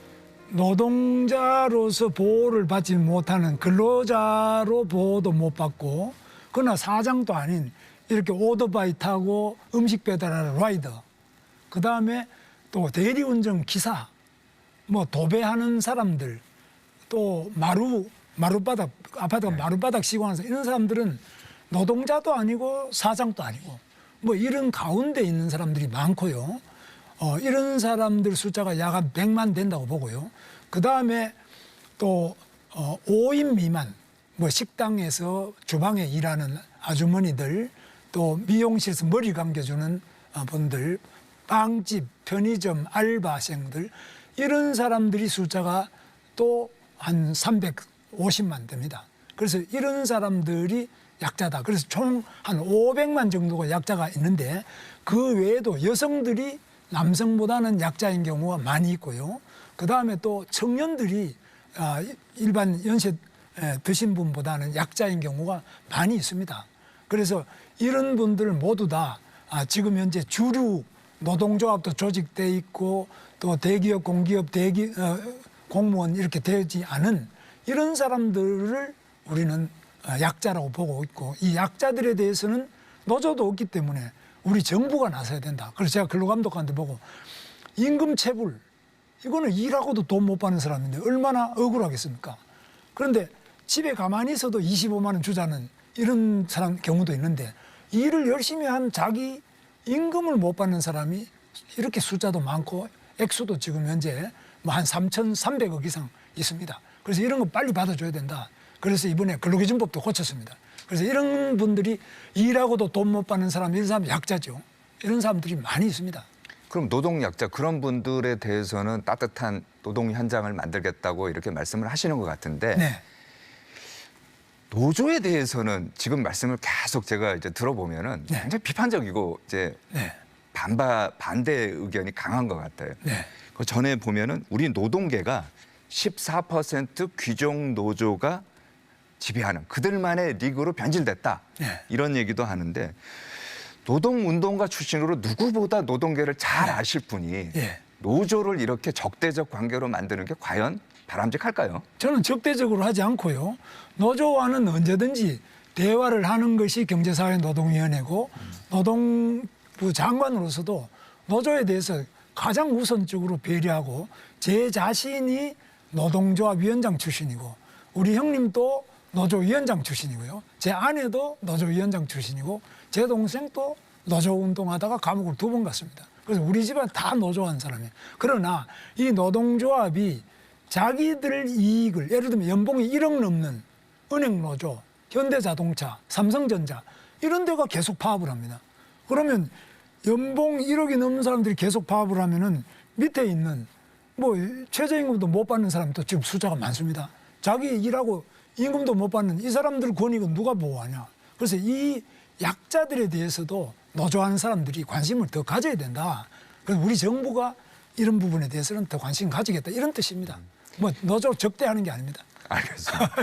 노동자로서 보호를 받지 못하는 근로자로 보호도 못 받고 그러나 사장도 아닌 이렇게 오토바이 타고 음식 배달하는 라이더 그다음에 또 대리운전 기사 뭐 도배하는 사람들 또 마룻바닥 아파트가 마룻바닥 시공하는 사람 이런 사람들은 노동자도 아니고 사장도 아니고 뭐 이런 가운데 있는 사람들이 많고요. 이런 사람들 숫자가 약 한 100만 된다고 보고요. 그다음에 또 5인 미만 뭐 식당에서 주방에 일하는 아주머니들 또 미용실에서 머리 감겨주는 분들 빵집, 편의점, 알바생들 이런 사람들이 숫자가 또 한 350만 됩니다. 그래서 이런 사람들이 약자다. 그래서 총 한 500만 정도가 약자가 있는데 그 외에도 여성들이 남성보다는 약자인 경우가 많이 있고요. 그다음에 또 청년들이 일반 연세 드신 분보다는 약자인 경우가 많이 있습니다. 그래서 이런 분들 모두 다 지금 현재 주류 노동조합도 조직돼 있고 또 대기업, 공기업, 공무원 이렇게 되지 않은 이런 사람들을 우리는 약자라고 보고 있고 이 약자들에 대해서는 노조도 없기 때문에 우리 정부가 나서야 된다. 그래서 제가 근로감독관한테 보고 임금 체불 이거는 일하고도 돈 못 받는 사람인데 얼마나 억울하겠습니까? 그런데 집에 가만히 있어도 25만 원 주자는 이런 사람 경우도 있는데 일을 열심히 한 자기 임금을 못 받는 사람이 이렇게 숫자도 많고 액수도 지금 현재 뭐 한 3,300억 이상 있습니다. 그래서 이런 거 빨리 받아줘야 된다. 그래서 이번에 근로기준법도 고쳤습니다. 그래서 이런 분들이 일하고도 돈 못 받는 사람, 이런 사람 약자죠. 이런 사람들이 많이 있습니다. 그럼 노동약자 그런 분들에 대해서는 따뜻한 노동 현장을 만들겠다고 이렇게 말씀을 하시는 것 같은데 네. 노조에 대해서는 지금 말씀을 계속 제가 이제 들어보면은 네. 굉장히 비판적이고 이제 네. 반대 의견이 강한 것 같아요. 네. 그 전에 보면은 우리 노동계가 14% 귀족 노조가 지배하는 그들만의 리그로 변질됐다. 네. 이런 얘기도 하는데 노동운동가 출신으로 누구보다 노동계를 잘 아실 분이 네. 노조를 이렇게 적대적 관계로 만드는 게 과연 바람직할까요? 저는 적대적으로 하지 않고요. 노조와는 언제든지 대화를 하는 것이 경제사회노동위원회고 노동부 장관으로서도 노조에 대해서 가장 우선적으로 배려하고 제 자신이 노동조합 위원장 출신이고 우리 형님도 노조위원장 출신이고요. 제 아내도 노조위원장 출신이고 제 동생도 노조운동하다가 감옥을 2번 갔습니다. 그래서 우리 집안 다 노조한 사람이에요. 그러나 이 노동조합이 자기들 이익을 예를 들면 연봉이 1억 넘는 은행노조, 현대자동차, 삼성전자 이런 데가 계속 파업을 합니다. 그러면 연봉 1억이 넘는 사람들이 계속 파업을 하면은 밑에 있는 뭐 최저임금도 못 받는 사람도 지금 숫자가 많습니다. 자기 일하고 임금도 못 받는 이 사람들 권익은 누가 보호하냐. 그래서 이 약자들에 대해서도 노조하는 사람들이 관심을 더 가져야 된다. 그래서 우리 정부가 이런 부분에 대해서는 더 관심 가지겠다 이런 뜻입니다. 뭐 노조 적대하는 게 아닙니다. 알겠습니다.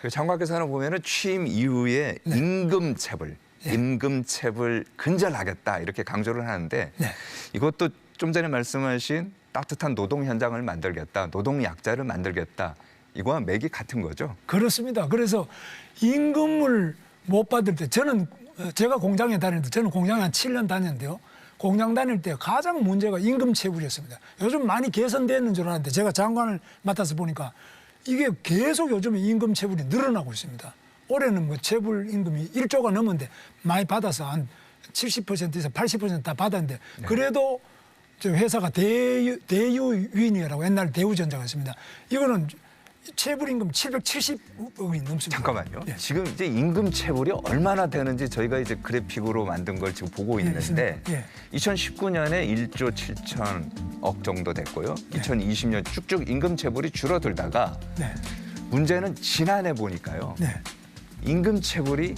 장관께서는 보면은 취임 이후에 네. 임금체불 네. 임금체불 근절하겠다 이렇게 강조를 하는데 네. 이것도 좀 전에 말씀하신 따뜻한 노동 현장을 만들겠다, 노동 약자를 만들겠다. 이거와 맥이 같은 거죠. 그렇습니다. 그래서 임금을 못 받을 때 제가 공장에 다닐 때 저는 공장에 한 7년 다녔는데요. 공장 다닐 때 가장 문제가 임금 체불이었습니다. 요즘 많이 개선되는 줄 알았는데 제가 장관을 맡아서 보니까 이게 계속 요즘에 임금 체불이 늘어나고 있습니다. 올해는 뭐 체불 임금이 1조가 넘었는데 많이 받아서 한 70%에서 80% 다 받았는데 그래도 저 회사가 대유윈이라고 옛날 대우전자가 있습니다. 이거는 체불임금 770억이 넘습니다. 잠깐만요. 예. 지금 이제 임금 체불이 얼마나 되는지 저희가 이제 그래픽으로 만든 걸 지금 보고 있는데 예. 2019년에 1조 7천억 정도 됐고요. 2020년 쭉쭉 임금 체불이 줄어들다가 네. 문제는 지난해 보니까요. 네. 임금 체불이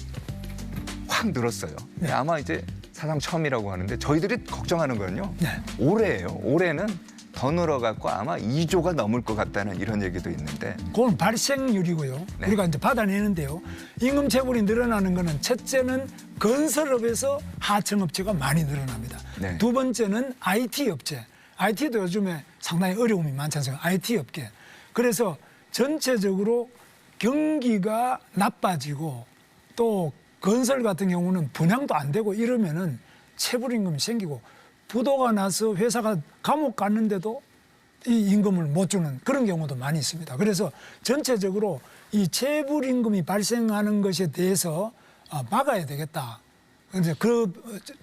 확 늘었어요. 네. 아마 이제 사상 처음이라고 하는데 저희들이 걱정하는 건요. 네. 올해예요. 올해는 더 늘어갖고 아마 2조가 넘을 것 같다는 이런 얘기도 있는데. 그건 발생률이고요. 네. 우리가 이제 받아내는데요. 임금 체불이 늘어나는 거는 첫째는 건설업에서 하청업체가 많이 늘어납니다. 네. 두 번째는 IT 업체. IT도 요즘에 상당히 어려움이 많지 않습니까? IT 업계. 그래서 전체적으로 경기가 나빠지고 또 건설 같은 경우는 분양도 안 되고 이러면은 체불임금이 생기고 부도가 나서 회사가 감옥 갔는데도 이 임금을 못 주는 그런 경우도 많이 있습니다. 그래서 전체적으로 이 체불임금이 발생하는 것에 대해서 막아야 되겠다. 그래서 그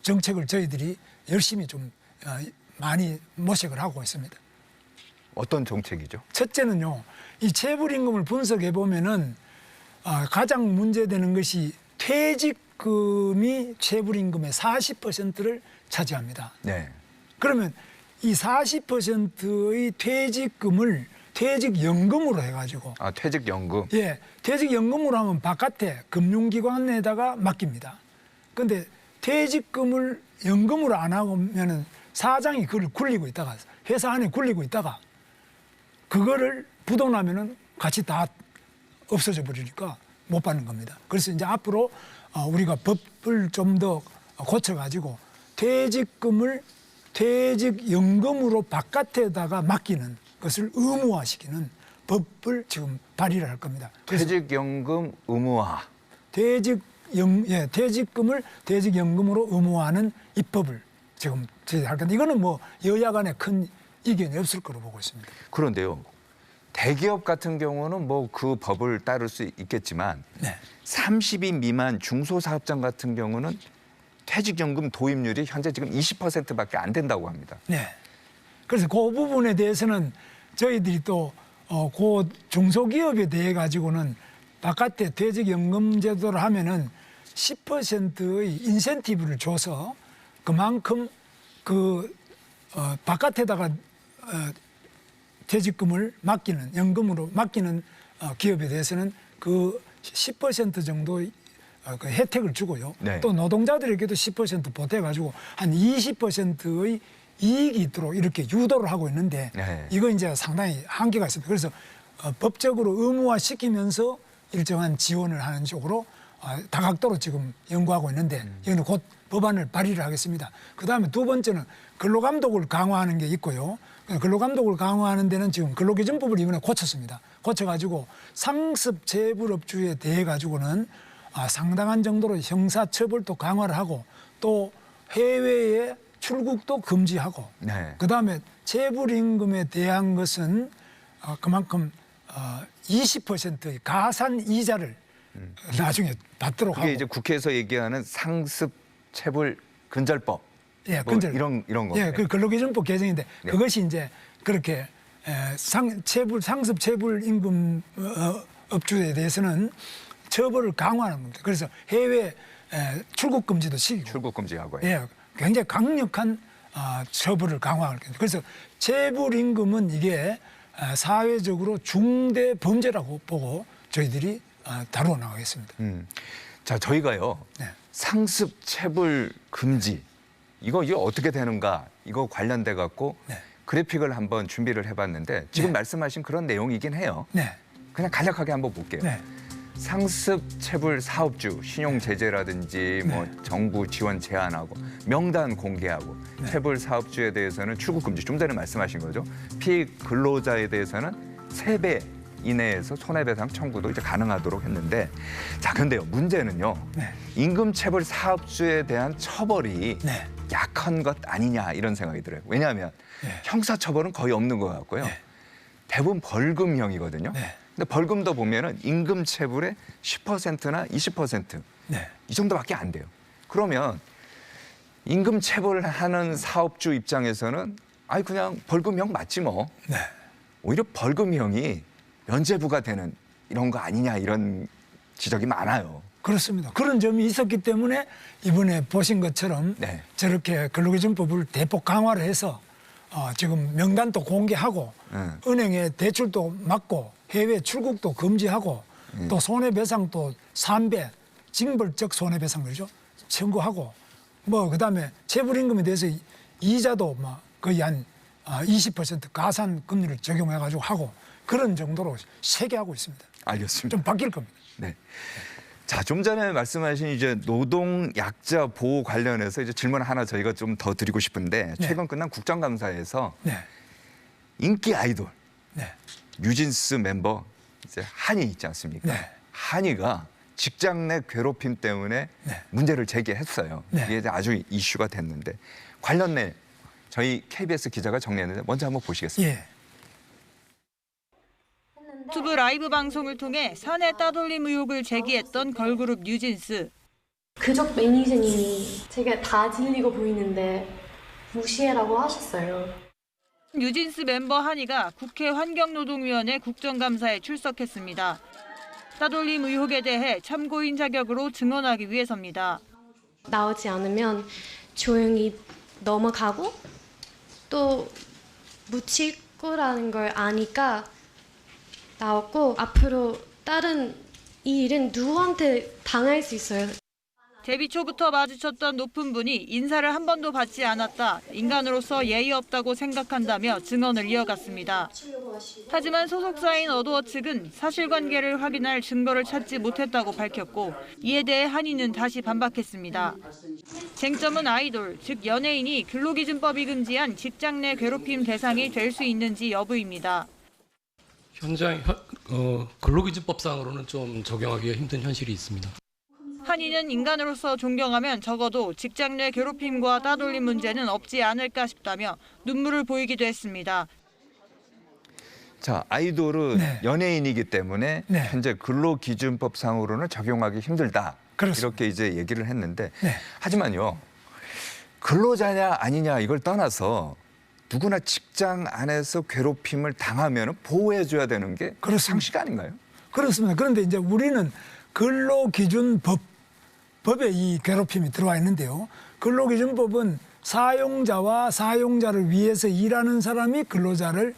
정책을 저희들이 열심히 좀 많이 모색을 하고 있습니다. 어떤 정책이죠? 첫째는요, 이 체불임금을 분석해 보면은 가장 문제되는 것이 퇴직금이 체불임금의 40%를 차지합니다. 네. 그러면 이 40%의 퇴직금을 퇴직연금으로 해가지고 퇴직연금. 예, 퇴직연금으로 하면 바깥에 금융기관에다가 맡깁니다. 그런데 퇴직금을 연금으로 안 하면은 사장이 그걸 굴리고 있다가 회사 안에 굴리고 있다가 그거를 부도 나면은 같이 다 없어져 버리니까 못 받는 겁니다. 그래서 이제 앞으로 우리가 법을 좀 더 고쳐가지고 퇴직금을 퇴직연금으로 바깥에다가 맡기는 것을 의무화시키는 법을 지금 발의를 할 겁니다. 퇴직연금 의무화. 퇴직금을 퇴직연금으로 의무화하는 입법을 지금 할 건데 이거는 뭐 여야 간에 큰 이견이 없을 거로 보고 있습니다. 그런데요. 대기업 같은 경우는 뭐 그 법을 따를 수 있겠지만 네. 30인 미만 중소사업장 같은 경우는 퇴직연금 도입률이 현재 지금 20%밖에 안 된다고 합니다. 네. 그래서 그 부분에 대해서는 저희들이 또 그 중소기업에 대해 가지고는 바깥에 퇴직연금 제도를 하면은 10%의 인센티브를 줘서 그만큼 바깥에다가 퇴직금을 맡기는 연금으로 맡기는 기업에 대해서는 그 10% 정도의 그 혜택을 주고요. 네. 또 노동자들에게도 10% 보태가지고 한 20%의 이익이 있도록 이렇게 유도를 하고 있는데 네. 이거 이제 상당히 한계가 있습니다. 그래서 법적으로 의무화시키면서 일정한 지원을 하는 쪽으로 다각도로 지금 연구하고 있는데 이거는 곧 법안을 발의를 하겠습니다. 그다음에 두 번째는 근로감독을 강화하는 게 있고요. 근로감독을 강화하는 데는 지금 근로기준법을 이번에 고쳤습니다. 고쳐가지고 상습 체불업주에 대해 가지고는 상당한 정도로 형사처벌도 강화를 하고 또 해외에 출국도 금지하고 네. 그다음에 체불임금에 대한 것은 그만큼 20%의 가산 이자를 나중에 받도록 그게 하고 이제 국회에서 얘기하는 상습 체불 근절법. 예, 뭐 근절 이런 거. 예, 그 근로기준법 개정인데 네. 그것이 이제 그렇게 상습 체불 임금 업주에 대해서는 처벌을 강화하는 겁니다. 그래서 해외 출국 금지도 시키고 출국 금지하고요. 예, 굉장히 강력한 처벌을 강화할 겁니다. 그래서 체불 임금은 이게 사회적으로 중대 범죄라고 보고 저희들이 다루어 나가겠습니다. 자, 저희가요. 네. 상습 체불 금지 이게 어떻게 되는가 이거 관련돼 갖고 네. 그래픽을 한번 준비를 해봤는데 지금 네. 말씀하신 그런 내용이긴 해요. 네. 그냥 간략하게 한번 볼게요. 네. 상습 체불 사업주 신용 제재라든지 뭐 정부 지원 제한하고 명단 공개하고 체불 사업주에 대해서는 출국 금지, 좀 전에 말씀하신 거죠. 피근로자에 대해서는 3배 이내에서 손해배상 청구도 이제 가능하도록 했는데, 자, 근데요, 문제는요. 임금 체불 사업주에 대한 처벌이 약한 것 아니냐 이런 생각이 들어요. 왜냐하면 형사 처벌은 거의 없는 것 같고요. 대부분 벌금형이거든요. 근데 벌금도 보면은 임금 체불의 10%나 20% 이 정도밖에 안 돼요. 그러면 임금 체불하는 사업주 입장에서는 아이 그냥 벌금형 맞지 뭐. 오히려 벌금형이 면죄부가 되는 이런 거 아니냐 이런 지적이 많아요. 그렇습니다. 그런 점이 있었기 때문에 이번에 보신 것처럼 저렇게 근로기준법을 대폭 강화를 해서 지금 명단도 공개하고 은행에 대출도 막고 해외 출국도 금지하고 또 손해배상도 3배 징벌적 손해배상 그러죠. 청구하고 뭐 그다음에 체불임금에 대해서 이자도 뭐 거의 한 20% 가산 금리를 적용해가지고 하고 그런 정도로 세게 하고 있습니다. 알겠습니다. 좀 바뀔 겁니다. 네. 자, 좀 전에 말씀하신 이제 노동 약자 보호 관련해서 이제 질문 하나 저희가 좀 더 드리고 싶은데 최근 끝난 국정감사에서 인기 아이돌 뉴진스 멤버 이제 한이 있지 않습니까? 한이가 직장 내 괴롭힘 때문에 문제를 제기했어요. 이게 이제 아주 이슈가 됐는데 관련 내 저희 KBS 기자가 정리했는데 먼저 한번 보시겠습니다. 유튜브 라이브 방송을 통해 사내 따돌림 의혹을 제기했던 걸그룹 뉴진스. 그쪽 매니저님이 제가 다 질리고 보이는데 무시해라고 하셨어요. 뉴진스 멤버 한이가 국회 환경노동위원회 국정감사에 출석했습니다. 따돌림 의혹에 대해 참고인 자격으로 증언하기 위해서입니다. 나오지 않으면 조용히 넘어가고 또 묻힐 거라는 걸 아니까 나왔고 앞으로 다른 이 일은 누구한테 당할 수 있어요. 데뷔 초부터 마주쳤던 높은 분이 인사를 한 번도 받지 않았다. 인간으로서 예의 없다고 생각한다며 증언을 이어갔습니다. 하지만 소속사인 어도어 측은 사실관계를 확인할 증거를 찾지 못했다고 밝혔고 이에 대해 한이는 다시 반박했습니다. 쟁점은 아이돌, 즉 연예인이 근로기준법이 금지한 직장 내 괴롭힘 대상이 될 수 있는지 여부입니다. 현장 근로기준법상으로는 좀 적용하기가 힘든 현실이 있습니다. 한이는 인간으로서 존경하면 적어도 직장 내 괴롭힘과 따돌림 문제는 없지 않을까 싶다며 눈물을 보이기도 했습니다. 자, 아이돌은 연예인이기 때문에 현재 근로기준법상으로는 적용하기 힘들다. 이렇게 이제 얘기를 했는데 하지만요. 근로자냐 아니냐 이걸 떠나서 누구나 직장 안에서 괴롭힘을 당하면 보호해줘야 되는 게 상식 아닌가요? 그렇습니다. 그런데 이제 우리는 근로기준법에 이 괴롭힘이 들어와 있는데요. 근로기준법은 사용자와 사용자를 위해서 일하는 사람이 근로자를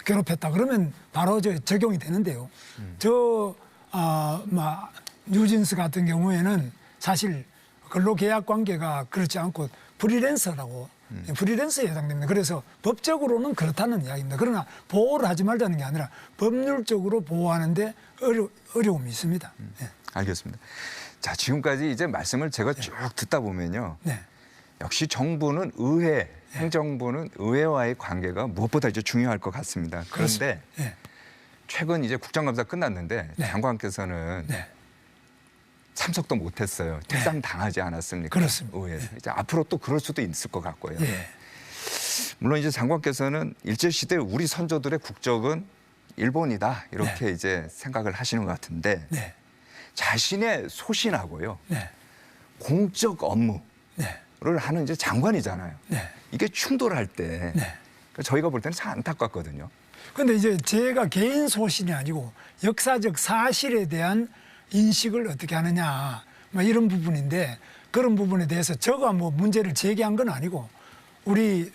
괴롭혔다 그러면 바로 적용이 되는데요. 뉴진스 같은 경우에는 사실 근로계약 관계가 그렇지 않고 프리랜서라고 프리랜서에 해당됩니다. 그래서 법적으로는 그렇다는 이야기입니다. 그러나 보호를 하지 말자는 게 아니라 법률적으로 보호하는데 어려움이 있습니다. 알겠습니다. 자, 지금까지 이제 말씀을 제가 쭉 듣다 보면요. 역시 정부는 의회, 행정부는 의회와의 관계가 무엇보다 이제 중요할 것 같습니다. 그런데 최근 이제 국정감사 끝났는데 장관께서는 참석도 못했어요. 퇴장 당하지 않았습니까? 그렇습니다. 의회에서. 이제 앞으로 또 그럴 수도 있을 것 같고요. 물론 이제 장관께서는 일제시대 우리 선조들의 국적은 일본이다 이렇게 이제 생각을 하시는 것 같은데 자신의 소신하고요. 공적 업무를 하는 이제 장관이잖아요. 이게 충돌할 때 저희가 볼 때는 참 안타깝거든요. 그런데 이제 제가 개인 소신이 아니고 역사적 사실에 대한 인식을 어떻게 하느냐 이런 부분인데 그런 부분에 대해서 제가 문제를 제기한 건 아니고 우리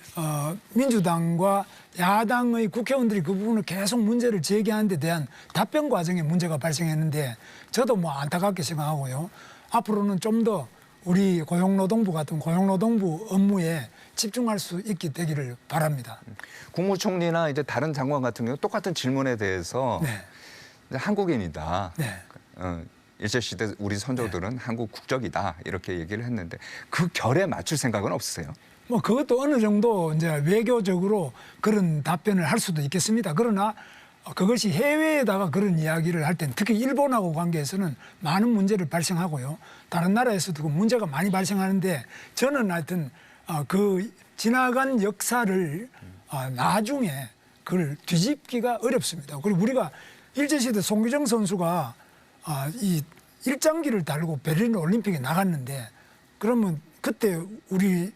민주당과 야당의 국회의원들이 그 부분을 계속 문제를 제기하는 데 대한 답변 과정에 문제가 발생했는데 저도 안타깝게 생각하고요. 앞으로는 좀 더 우리 고용노동부 같은 고용노동부 업무에 집중할 수 있게 되기를 바랍니다. 국무총리나 이제 다른 장관 같은 경우 똑같은 질문에 대해서 한국인이다. 네. 일제시대 우리 선조들은 한국 국적이다. 이렇게 얘기를 했는데 그 결에 맞출 생각은 없으세요? 뭐 그것도 어느 정도 이제 외교적으로 그런 답변을 할 수도 있겠습니다. 그러나 그것이 해외에다가 그런 이야기를 할 땐 특히 일본하고 관계에서는 많은 문제를 발생하고요. 다른 나라에서도 그 문제가 많이 발생하는데 저는 하여튼 그 지나간 역사를 나중에 그걸 뒤집기가 어렵습니다. 그리고 우리가 일제시대 송기정 선수가 이 일장기를 달고 베를린 올림픽에 나갔는데 그러면 그때 우리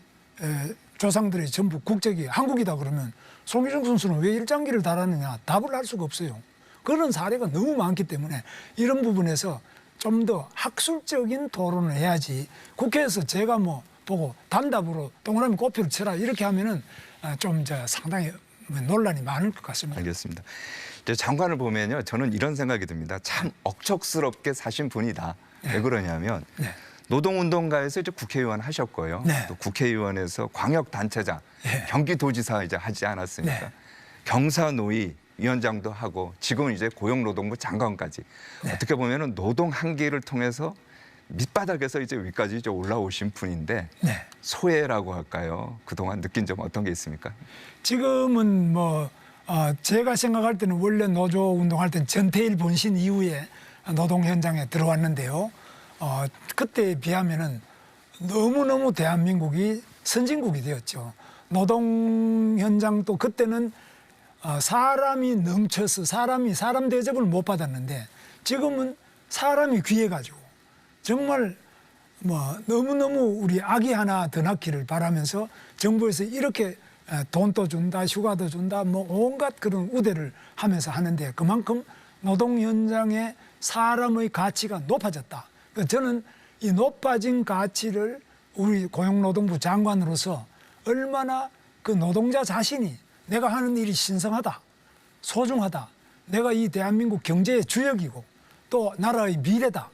조상들이 전부 국적이 한국이다 그러면 송기정 선수는 왜 일장기를 달았느냐 답을 할 수가 없어요. 그런 사례가 너무 많기 때문에 이런 부분에서 좀 더 학술적인 토론을 해야지 국회에서 제가 뭐 보고 단답으로 동그라미 꼬피를 쳐라 이렇게 하면은 좀 상당히 논란이 많을 것 같습니다. 알겠습니다. 이제 장관을 보면요, 저는 이런 생각이 듭니다. 참 억척스럽게 사신 분이다. 왜 그러냐면 네. 노동운동가에서 이제 국회의원 하셨고요. 네. 또 국회의원에서 광역단체장, 네. 경기도지사 이제 하지 않았습니까? 네. 경사노위 위원장도 하고 지금은 이제 고용노동부 장관까지 네. 어떻게 보면은 노동 한기를 통해서 밑바닥에서 이제 위까지 이제 올라오신 분인데 네. 소외라고 할까요? 그동안 느낀 점 어떤 게 있습니까? 지금은 뭐 제가 생각할 때는 원래 노조 운동할 때는 전태일 본신 이후에 노동 현장에 들어왔는데요. 그때에 비하면은 너무너무 대한민국이 선진국이 되었죠. 노동 현장도 그때는 사람이 넘쳐서 사람 대접을 못 받았는데 지금은 사람이 귀해가지고 정말 뭐 너무너무 우리 아기 하나 더 낳기를 바라면서 정부에서 이렇게 돈도 준다, 휴가도 준다, 뭐 온갖 그런 우대를 하면서 하는데 그만큼 노동 현장의 사람의 가치가 높아졌다. 그러니까 저는 이 높아진 가치를 우리 고용노동부 장관으로서 얼마나 그 노동자 자신이 내가 하는 일이 신성하다, 소중하다, 내가 이 대한민국 경제의 주역이고 또 나라의 미래다.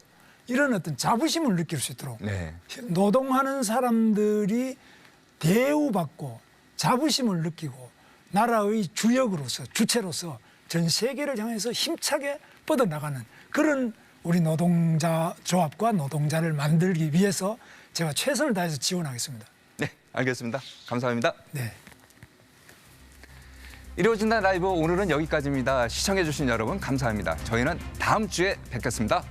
이런 어떤 자부심을 느낄 수 있도록 네. 노동하는 사람들이 대우받고 자부심을 느끼고 나라의 주역으로서 주체로서 전 세계를 향해서 힘차게 뻗어나가는 그런 우리 노동자 조합과 노동자를 만들기 위해서 제가 최선을 다해서 지원하겠습니다. 네, 알겠습니다. 감사합니다. 네. 이루어진다 라이브 오늘은 여기까지입니다. 시청해주신 여러분 감사합니다. 저희는 다음 주에 뵙겠습니다.